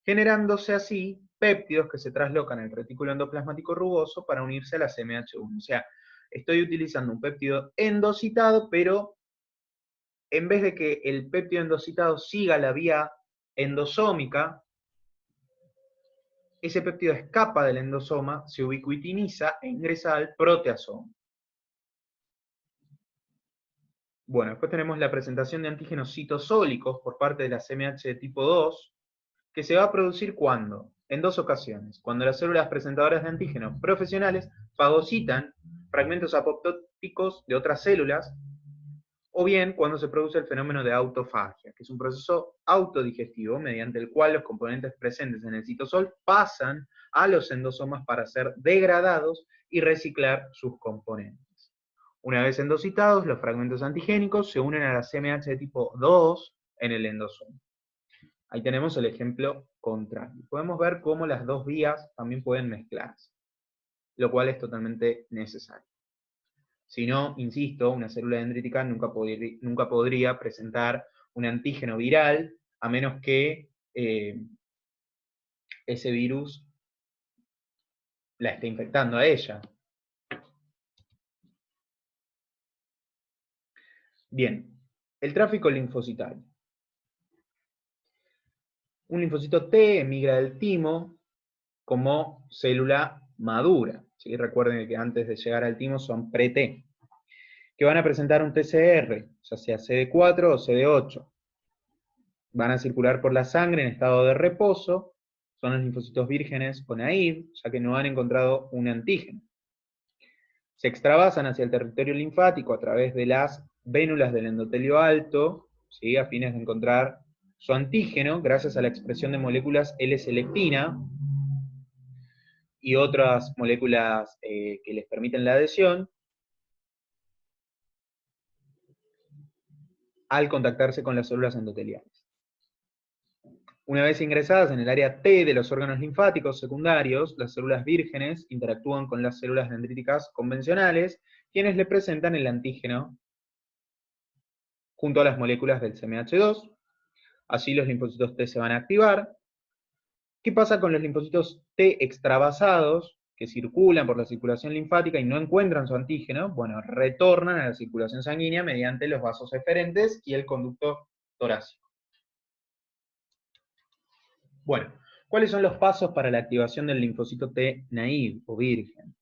generándose así péptidos que se traslocan en el retículo endoplasmático rugoso para unirse a la CMH1. O sea, estoy utilizando un péptido endocitado, pero en vez de que el péptido endocitado siga la vía endosómica, ese péptido escapa del endosoma, se ubiquitiniza e ingresa al proteasoma. Bueno, después tenemos la presentación de antígenos citosólicos por parte de la CMH de tipo 2, que se va a producir ¿cuándo? En dos ocasiones. Cuando las células presentadoras de antígenos profesionales fagocitan fragmentos apoptóticos de otras células, o bien cuando se produce el fenómeno de autofagia, que es un proceso autodigestivo mediante el cual los componentes presentes en el citosol pasan a los endosomas para ser degradados y reciclar sus componentes. Una vez endocitados, los fragmentos antigénicos se unen a la CMH de tipo 2 en el endosoma. Ahí tenemos el ejemplo contrario. Podemos ver cómo las dos vías también pueden mezclarse, lo cual es totalmente necesario. Si no, insisto, una célula dendrítica nunca podría presentar un antígeno viral, a menos que ese virus la esté infectando a ella. Bien, el tráfico linfocitario. Un linfocito T emigra del timo como célula madura. ¿Sí? Recuerden que antes de llegar al timo son pre-T, que van a presentar un TCR, ya sea CD4 o CD8. Van a circular por la sangre en estado de reposo, son los linfocitos vírgenes o naive, ya que no han encontrado un antígeno. Se extravasan hacia el territorio linfático a través de las vénulas del endotelio alto, ¿sí? A fines de encontrar su antígeno, gracias a la expresión de moléculas L-selectina y otras moléculas que les permiten la adhesión, al contactarse con las células endoteliales. Una vez ingresadas en el área T de los órganos linfáticos secundarios, las células vírgenes interactúan con las células dendríticas convencionales, quienes le presentan el antígeno junto a las moléculas del CMH2. Así los linfocitos T se van a activar. ¿Qué pasa con los linfocitos T extravasados, que circulan por la circulación linfática y no encuentran su antígeno? Bueno, retornan a la circulación sanguínea mediante los vasos eferentes y el conducto torácico. Bueno, ¿cuáles son los pasos para la activación del linfocito T naive o virgen?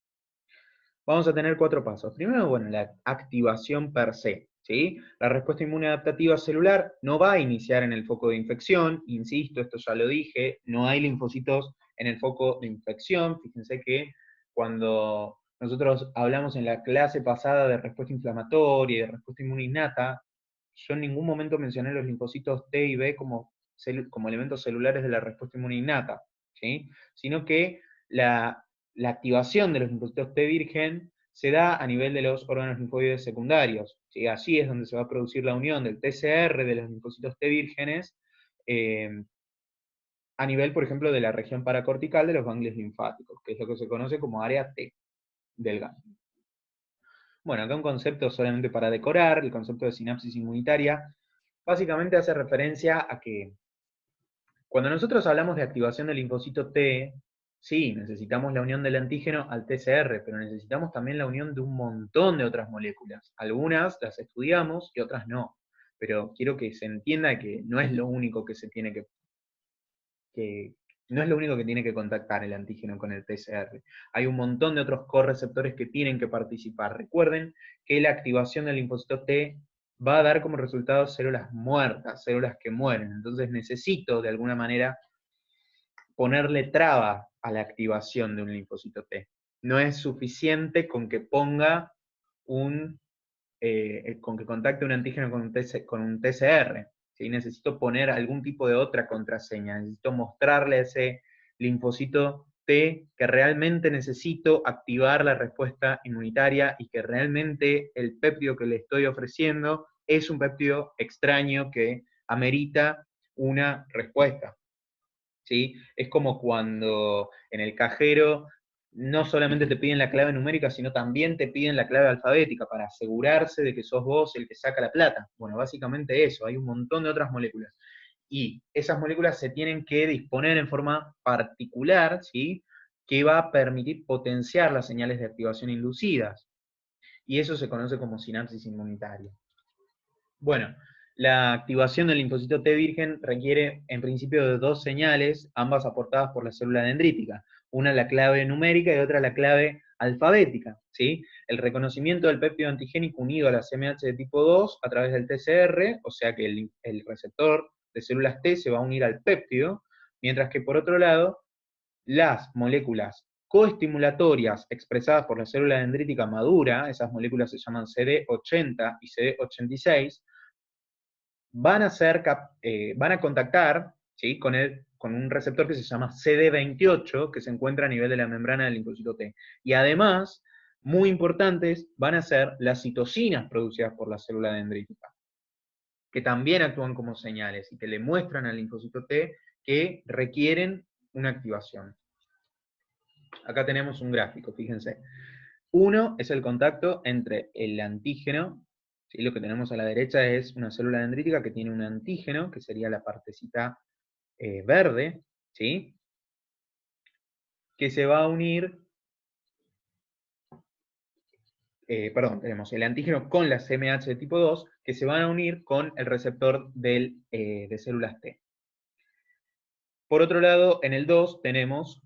Vamos a tener 4 pasos. Primero, bueno, la activación per se, ¿sí? La respuesta inmune adaptativa celular no va a iniciar en el foco de infección, insisto, esto ya lo dije, no hay linfocitos en el foco de infección. Fíjense que cuando nosotros hablamos en la clase pasada de respuesta inflamatoria y de respuesta inmune innata, yo en ningún momento mencioné los linfocitos T y B como elementos celulares de la respuesta inmune innata, ¿sí? Sino que la activación de los linfocitos T virgen se da a nivel de los órganos linfoides secundarios, ¿sí? Allí es donde se va a producir la unión del TCR de los linfocitos T vírgenes a nivel, por ejemplo, de la región paracortical de los ganglios linfáticos, que es lo que se conoce como área T del ganglio. Bueno, acá un concepto solamente para decorar, el concepto de sinapsis inmunitaria, básicamente hace referencia a que cuando nosotros hablamos de activación del linfocito T, sí, necesitamos la unión del antígeno al TCR, pero necesitamos también la unión de un montón de otras moléculas. Algunas las estudiamos y otras no, pero quiero que se entienda que no es lo único que se tiene no es lo único que tiene que contactar el antígeno con el TCR. Hay un montón de otros correceptores que tienen que participar. Recuerden que la activación del linfocito T va a dar como resultado células muertas, células que mueren. Entonces necesito, de alguna manera, ponerle traba a la activación de un linfocito T. No es suficiente con que ponga con que contacte un antígeno con un TCR. ¿Sí? Necesito poner algún tipo de otra contraseña, necesito mostrarle a ese linfocito T que realmente necesito activar la respuesta inmunitaria y que realmente el péptido que le estoy ofreciendo es un péptido extraño que amerita una respuesta. ¿Sí? Es como cuando en el cajero no solamente te piden la clave numérica, sino también te piden la clave alfabética para asegurarse de que sos vos el que saca la plata. Bueno, básicamente eso, hay un montón de otras moléculas. Y esas moléculas se tienen que disponer en forma particular, ¿sí? Que va a permitir potenciar las señales de activación inducidas. Y eso se conoce como sinapsis inmunitaria. Bueno, la activación del linfocito T virgen requiere en principio de 2 señales, ambas aportadas por la célula dendrítica. Una la clave numérica y otra la clave alfabética. ¿Sí? El reconocimiento del péptido antigénico unido a la CMH de tipo 2 a través del TCR, o sea que el receptor de células T se va a unir al péptido, mientras que por otro lado, las moléculas coestimulatorias expresadas por la célula dendrítica madura, esas moléculas se llaman CD80 y CD86, van a contactar, ¿sí? con un receptor que se llama CD28, que se encuentra a nivel de la membrana del linfocito T. Y además, muy importantes, van a ser las citocinas producidas por la célula dendrítica. que también actúan como señales y que le muestran al linfocito T que requieren una activación. Acá tenemos un gráfico, fíjense. Uno es el contacto entre el antígeno, ¿sí? Lo que tenemos a la derecha es una célula dendrítica que tiene un antígeno, que sería la partecita verde, ¿sí? Que se va a unir, tenemos el antígeno con la CMH de tipo 2, que se van a unir con el receptor de células T. Por otro lado, en el 2 tenemos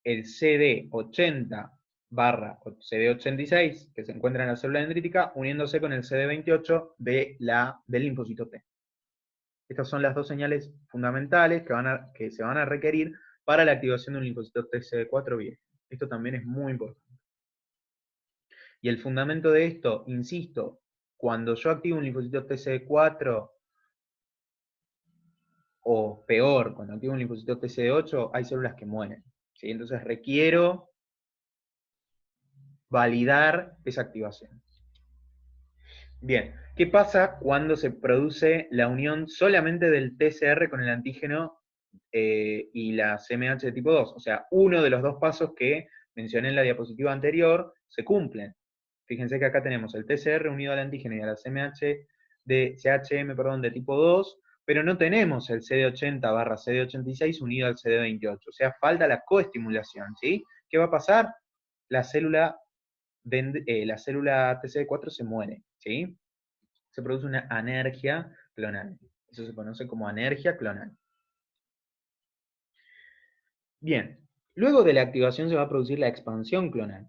el CD80 barra CD86, que se encuentra en la célula dendrítica, uniéndose con el CD28 del linfocito T. Estas son las dos señales fundamentales que se van a requerir para la activación de un linfocito TCD4 viejo. Esto también es muy importante. Y el fundamento de esto, insisto, cuando yo activo un linfocito TCD4, o peor, cuando activo un linfocito TCD8, hay células que mueren, ¿sí? Entonces requiero validar esa activación. Bien, ¿qué pasa cuando se produce la unión solamente del TCR con el antígeno y la CMH de tipo 2? O sea, uno de los dos pasos que mencioné en la diapositiva anterior se cumplen. Fíjense que acá tenemos el TCR unido al antígeno y a la CMH CHM de tipo 2, pero no tenemos el CD80 barra CD86 unido al CD28. O sea, falta la coestimulación, ¿sí? ¿Qué va a pasar? La célula TCD4 se muere, ¿sí? Se produce una anergia clonal. Eso se conoce como anergia clonal. Bien, luego de la activación se va a producir la expansión clonal.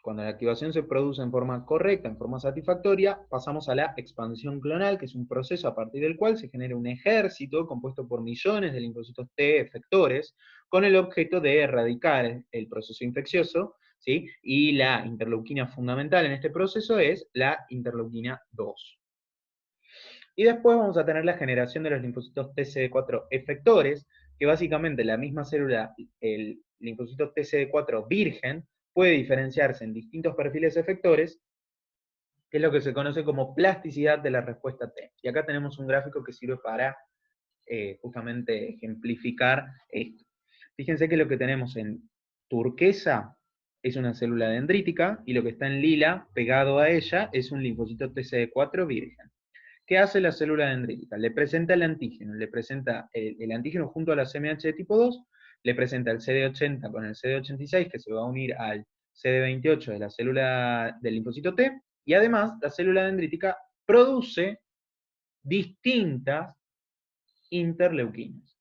Cuando la activación se produce en forma correcta, en forma satisfactoria, pasamos a la expansión clonal, que es un proceso a partir del cual se genera un ejército compuesto por millones de linfocitos T efectores, con el objeto de erradicar el proceso infeccioso, ¿sí? Y la interleuquina fundamental en este proceso es la interleuquina 2. Y después vamos a tener la generación de los linfocitos TCD4 efectores, que básicamente la misma célula, el linfocito TCD4 virgen, puede diferenciarse en distintos perfiles efectores, que es lo que se conoce como plasticidad de la respuesta T. Y acá tenemos un gráfico que sirve para justamente ejemplificar esto. Fíjense que lo que tenemos en turquesa es una célula dendrítica, y lo que está en lila, pegado a ella, es un linfocito TCD4 virgen. ¿Qué hace la célula dendrítica? Le presenta el antígeno, le presenta el antígeno junto a la CMH de tipo 2, le presenta el CD80 con el CD86, que se va a unir al CD28 de la célula del linfocito T, y además la célula dendrítica produce distintas interleuquinas.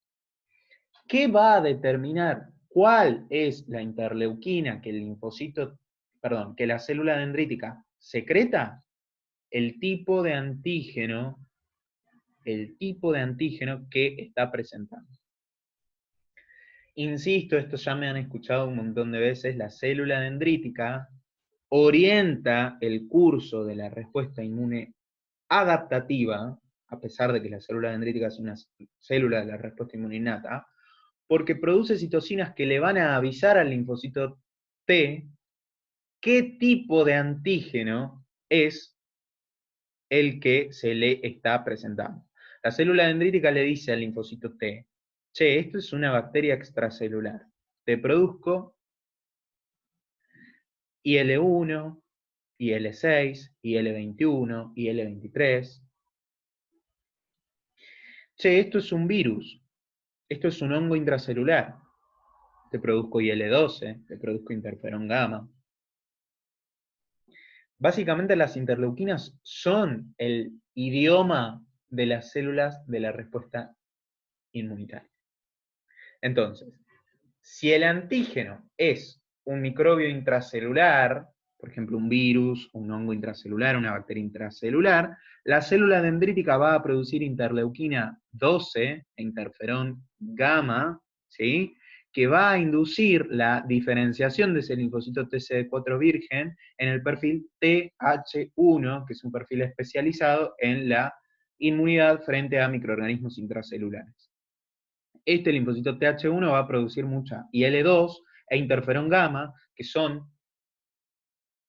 ¿Qué va a determinar cuál es la interleuquina que que la célula dendrítica secreta? El tipo de antígeno que está presentando. Insisto, esto ya me han escuchado un montón de veces, la célula dendrítica orienta el curso de la respuesta inmune adaptativa, a pesar de que la célula dendrítica es una célula de la respuesta inmune innata, porque produce citocinas que le van a avisar al linfocito T qué tipo de antígeno es el que se le está presentando. La célula dendrítica le dice al linfocito T, che, esto es una bacteria extracelular, te produzco IL-1, IL-6, IL-21, IL-23. Che, esto es un virus, esto es un hongo intracelular, te produzco IL-12, te produzco interferón gamma. Básicamente las interleuquinas son el idioma de las células de la respuesta inmunitaria. Entonces, si el antígeno es un microbio intracelular, por ejemplo un virus, un hongo intracelular, una bacteria intracelular, la célula dendrítica va a producir interleuquina 12 e interferón gamma, ¿sí? Que va a inducir la diferenciación de ese linfocito TCD4 virgen en el perfil TH1, que es un perfil especializado en la inmunidad frente a microorganismos intracelulares. Este linfocito TH1 va a producir mucha IL-2 e interferón gamma, que son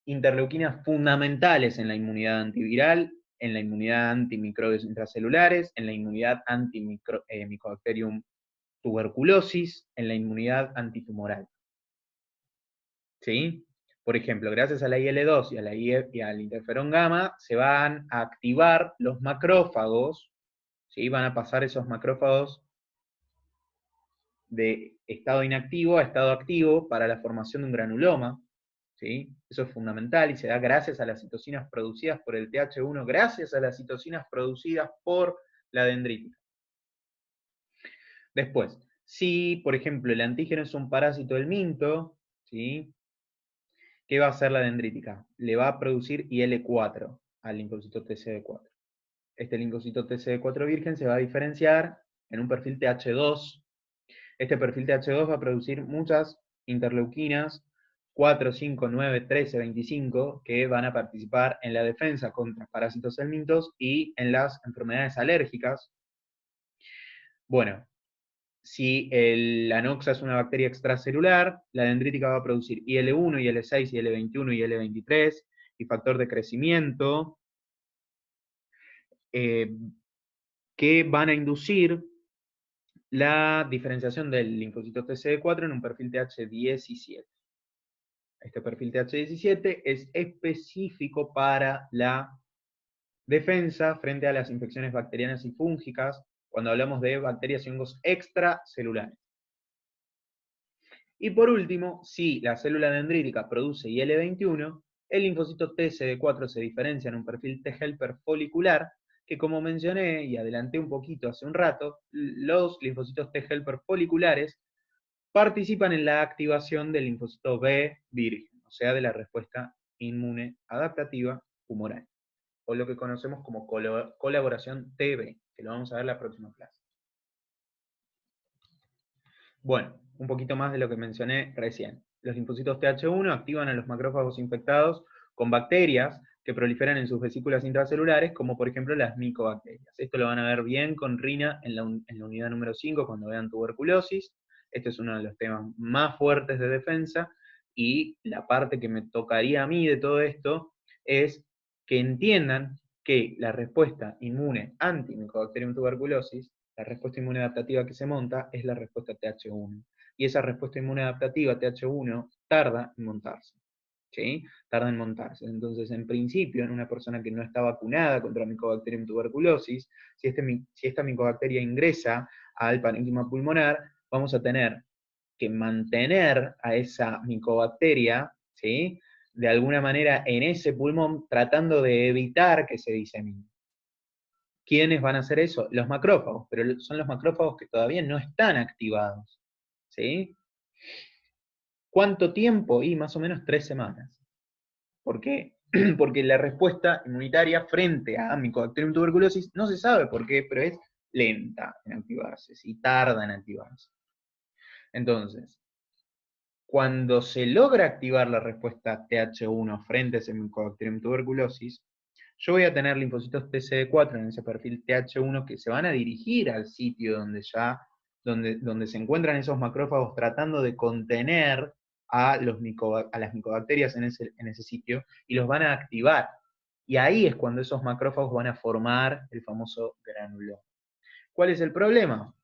interleuquinas fundamentales en la inmunidad antiviral en la inmunidad antimicrobios intracelulares, en la inmunidad anti-Mycobacterium tuberculosis, en la inmunidad antitumoral. ¿Sí? Por ejemplo, gracias a la IL-2 y al interferón gamma, se van a activar los macrófagos, ¿sí? Van a pasar esos macrófagos de estado inactivo a estado activo para la formación de un granuloma, ¿sí? Eso es fundamental y se da gracias a las citocinas producidas por el TH1, gracias a las citocinas producidas por la dendrítica. Después, si, por ejemplo, el antígeno es un parásito del minto, ¿sí? ¿Qué va a hacer la dendrítica? Le va a producir IL-4 al linfocito TCD4. Este linfocito TCD4 virgen se va a diferenciar en un perfil TH2. Este perfil TH2 va a producir muchas interleuquinas 4, 5, 9, 13, 25 que van a participar en la defensa contra parásitos helmintos y en las enfermedades alérgicas. Bueno, si el anoxa es una bacteria extracelular, la dendrítica va a producir IL-1, IL-6, IL-21, IL-23 y factor de crecimiento que van a inducir la diferenciación del linfocito TCD4 en un perfil TH17. Este perfil TH17 es específico para la defensa frente a las infecciones bacterianas y fúngicas cuando hablamos de bacterias y hongos extracelulares. Y por último, si la célula dendrítica produce IL-21, el linfocito TCD4 se diferencia en un perfil T-helper folicular, que como mencioné y adelanté un poquito hace un rato, los linfocitos T-helper foliculares participan en la activación del linfocito B virgen, o sea, de la respuesta inmune adaptativa humoral, o lo que conocemos como colaboración TB, que lo vamos a ver en la próxima clase. Bueno, un poquito más de lo que mencioné recién. Los linfocitos TH1 activan a los macrófagos infectados con bacterias que proliferan en sus vesículas intracelulares, como por ejemplo las micobacterias. Esto lo van a ver bien con Rina en la unidad número 5 cuando vean tuberculosis. Este es uno de los temas más fuertes de defensa y la parte que me tocaría a mí de todo esto es que entiendan que la respuesta inmune anti-Mycobacterium tuberculosis, la respuesta inmune adaptativa que se monta es la respuesta TH1. Y esa respuesta inmune adaptativa TH1 tarda en montarse. ¿Sí? Tarda en montarse. Entonces, en principio, en una persona que no está vacunada contra Mycobacterium tuberculosis, si esta micobacteria ingresa al parénquima pulmonar, vamos a tener que mantener a esa micobacteria, ¿sí? De alguna manera en ese pulmón, tratando de evitar que se disemine. ¿Quiénes van a hacer eso? Los macrófagos, pero son los macrófagos que todavía no están activados. ¿Sí? ¿Cuánto tiempo? Y más o menos 3 semanas. ¿Por qué? Porque la respuesta inmunitaria frente a Mycobacterium tuberculosis no se sabe por qué, pero es lenta en activarse, ¿sí? Tarda en activarse. Entonces, cuando se logra activar la respuesta TH1 frente a ese Mycobacterium tuberculosis, yo voy a tener linfocitos TCD4 en ese perfil TH1 que se van a dirigir al sitio donde se encuentran esos macrófagos tratando de contener a las micobacterias en ese sitio y los van a activar. Y ahí es cuando esos macrófagos van a formar el famoso granuloma. ¿Cuál es el problema?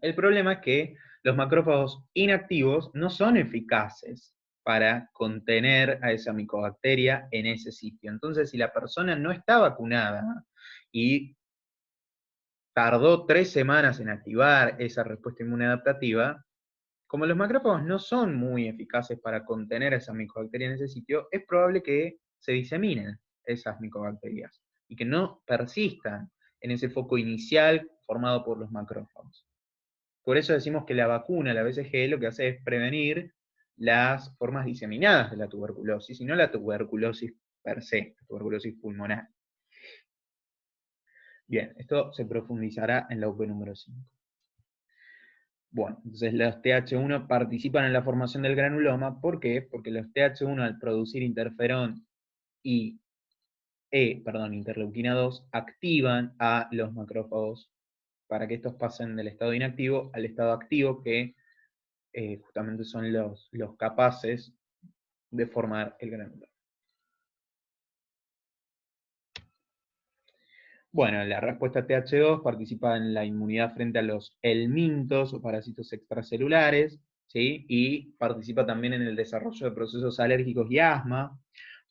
El problema es que los macrófagos inactivos no son eficaces para contener a esa micobacteria en ese sitio. Entonces, si la persona no está vacunada y tardó 3 semanas en activar esa respuesta inmune adaptativa, como los macrófagos no son muy eficaces para contener a esa micobacteria en ese sitio, es probable que se diseminen esas micobacterias y que no persistan en ese foco inicial formado por los macrófagos. Por eso decimos que la vacuna, la BCG, lo que hace es prevenir las formas diseminadas de la tuberculosis, y no la tuberculosis per se, la tuberculosis pulmonar. Bien, esto se profundizará en la UP número 5. Bueno, entonces los TH1 participan en la formación del granuloma. ¿Por qué? Porque los TH1 al producir interferón y interleuquina 2 activan a los macrófagos para que estos pasen del estado inactivo al estado activo, que justamente son los capaces de formar el granuloma. Bueno, la respuesta TH2 participa en la inmunidad frente a los helmintos o parásitos extracelulares, ¿sí? Y participa también en el desarrollo de procesos alérgicos y asma,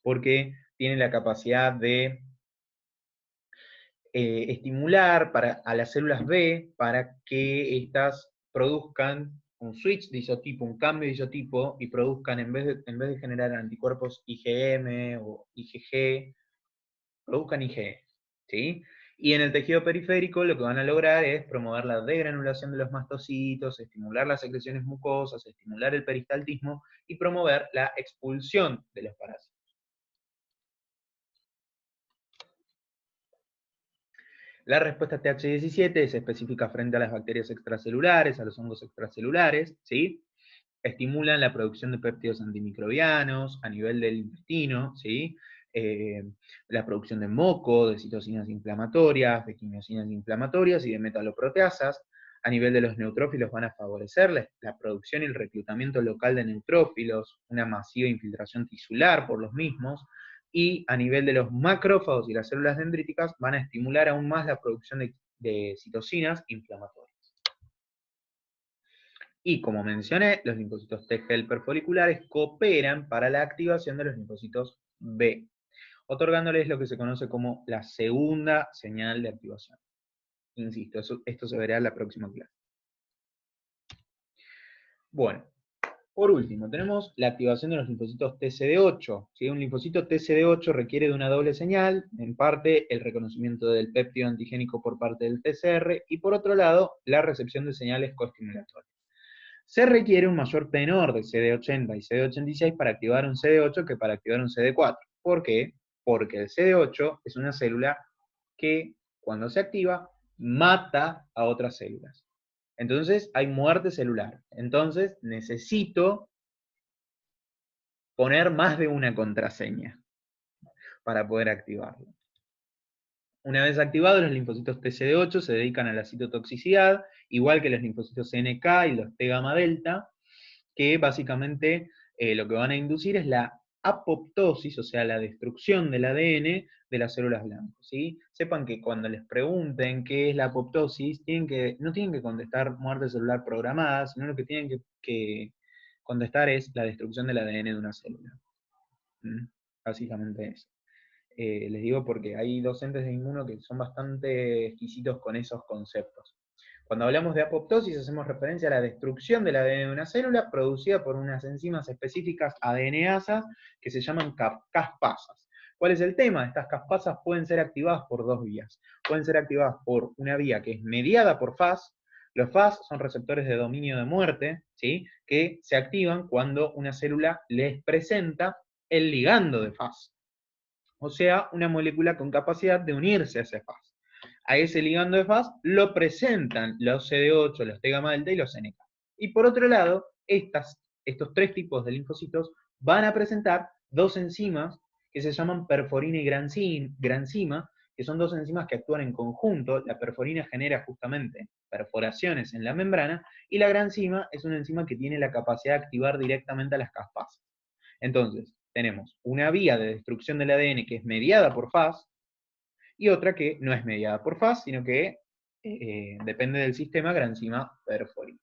porque tiene la capacidad de estimular a las células B para que éstas produzcan un switch de isotipo, un cambio de isotipo, y produzcan, en vez de generar anticuerpos IgM o IgG, produzcan IgE, ¿sí? Y en el tejido periférico lo que van a lograr es promover la degranulación de los mastocitos, estimular las secreciones mucosas, estimular el peristaltismo y promover la expulsión de los parásitos. La respuesta TH17 es específica frente a las bacterias extracelulares, a los hongos extracelulares, ¿sí? Estimulan la producción de péptidos antimicrobianos a nivel del intestino, ¿sí? La producción de moco, de citocinas inflamatorias, de quimiosinas inflamatorias y de metaloproteasas. A nivel de los neutrófilos van a favorecer la producción y el reclutamiento local de neutrófilos, una masiva infiltración tisular por los mismos, y a nivel de los macrófagos y las células dendríticas van a estimular aún más la producción de citocinas inflamatorias. Y como mencioné, los linfocitos T helper foliculares cooperan para la activación de los linfocitos B, otorgándoles lo que se conoce como la segunda señal de activación. Insisto, esto se verá en la próxima clase. Bueno, por último, tenemos la activación de los linfocitos TCD8. ¿Sí? Un linfocito TCD8 requiere de una doble señal, en parte el reconocimiento del péptido antigénico por parte del TCR, y por otro lado, la recepción de señales coestimulatorias. Se requiere un mayor tenor de CD80 y CD86 para activar un CD8 que para activar un CD4. ¿Por qué? Porque el CD8 es una célula que, cuando se activa, mata a otras células. Entonces, hay muerte celular. Entonces, necesito poner más de una contraseña para poder activarlo. Una vez activados, los linfocitos TCD8 se dedican a la citotoxicidad, igual que los linfocitos NK y los T gamma delta, que básicamente lo que van a inducir es la apoptosis, o sea, la destrucción del ADN de las células blancas, ¿sí? Sepan que cuando les pregunten qué es la apoptosis, no tienen que contestar muerte celular programada, sino lo que tienen que contestar es la destrucción del ADN de una célula. Básicamente eso. Les digo porque hay docentes de inmuno que son bastante exquisitos con esos conceptos. Cuando hablamos de apoptosis hacemos referencia a la destrucción del ADN de una célula producida por unas enzimas específicas ADNasas que se llaman caspasas. ¿Cuál es el tema? Estas caspasas pueden ser activadas por dos vías. Pueden ser activadas por una vía que es mediada por Fas. Los Fas son receptores de dominio de muerte, ¿sí? Que se activan cuando una célula les presenta el ligando de Fas. O sea, una molécula con capacidad de unirse a ese Fas. A ese ligando de Fas lo presentan los CD8, los T gamma delta y los NK. Y por otro lado, estos tres tipos de linfocitos van a presentar dos enzimas que se llaman perforina y granzima, que son dos enzimas que actúan en conjunto. La perforina genera justamente perforaciones en la membrana, y la granzima es una enzima que tiene la capacidad de activar directamente a las caspasas. Entonces, tenemos una vía de destrucción del ADN que es mediada por Fas, y otra que no es mediada por Fas, sino que depende del sistema granzima perforina.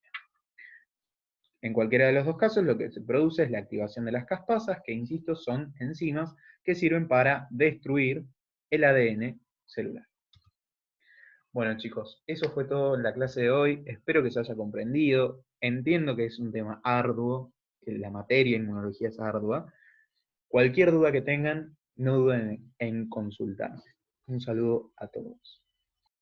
En cualquiera de los dos casos, lo que se produce es la activación de las caspasas, que, insisto, son enzimas que sirven para destruir el ADN celular. Bueno, chicos, eso fue todo en la clase de hoy. Espero que se haya comprendido. Entiendo que es un tema arduo, que la materia inmunología es ardua. Cualquier duda que tengan, no duden en consultarme. Un saludo a todos.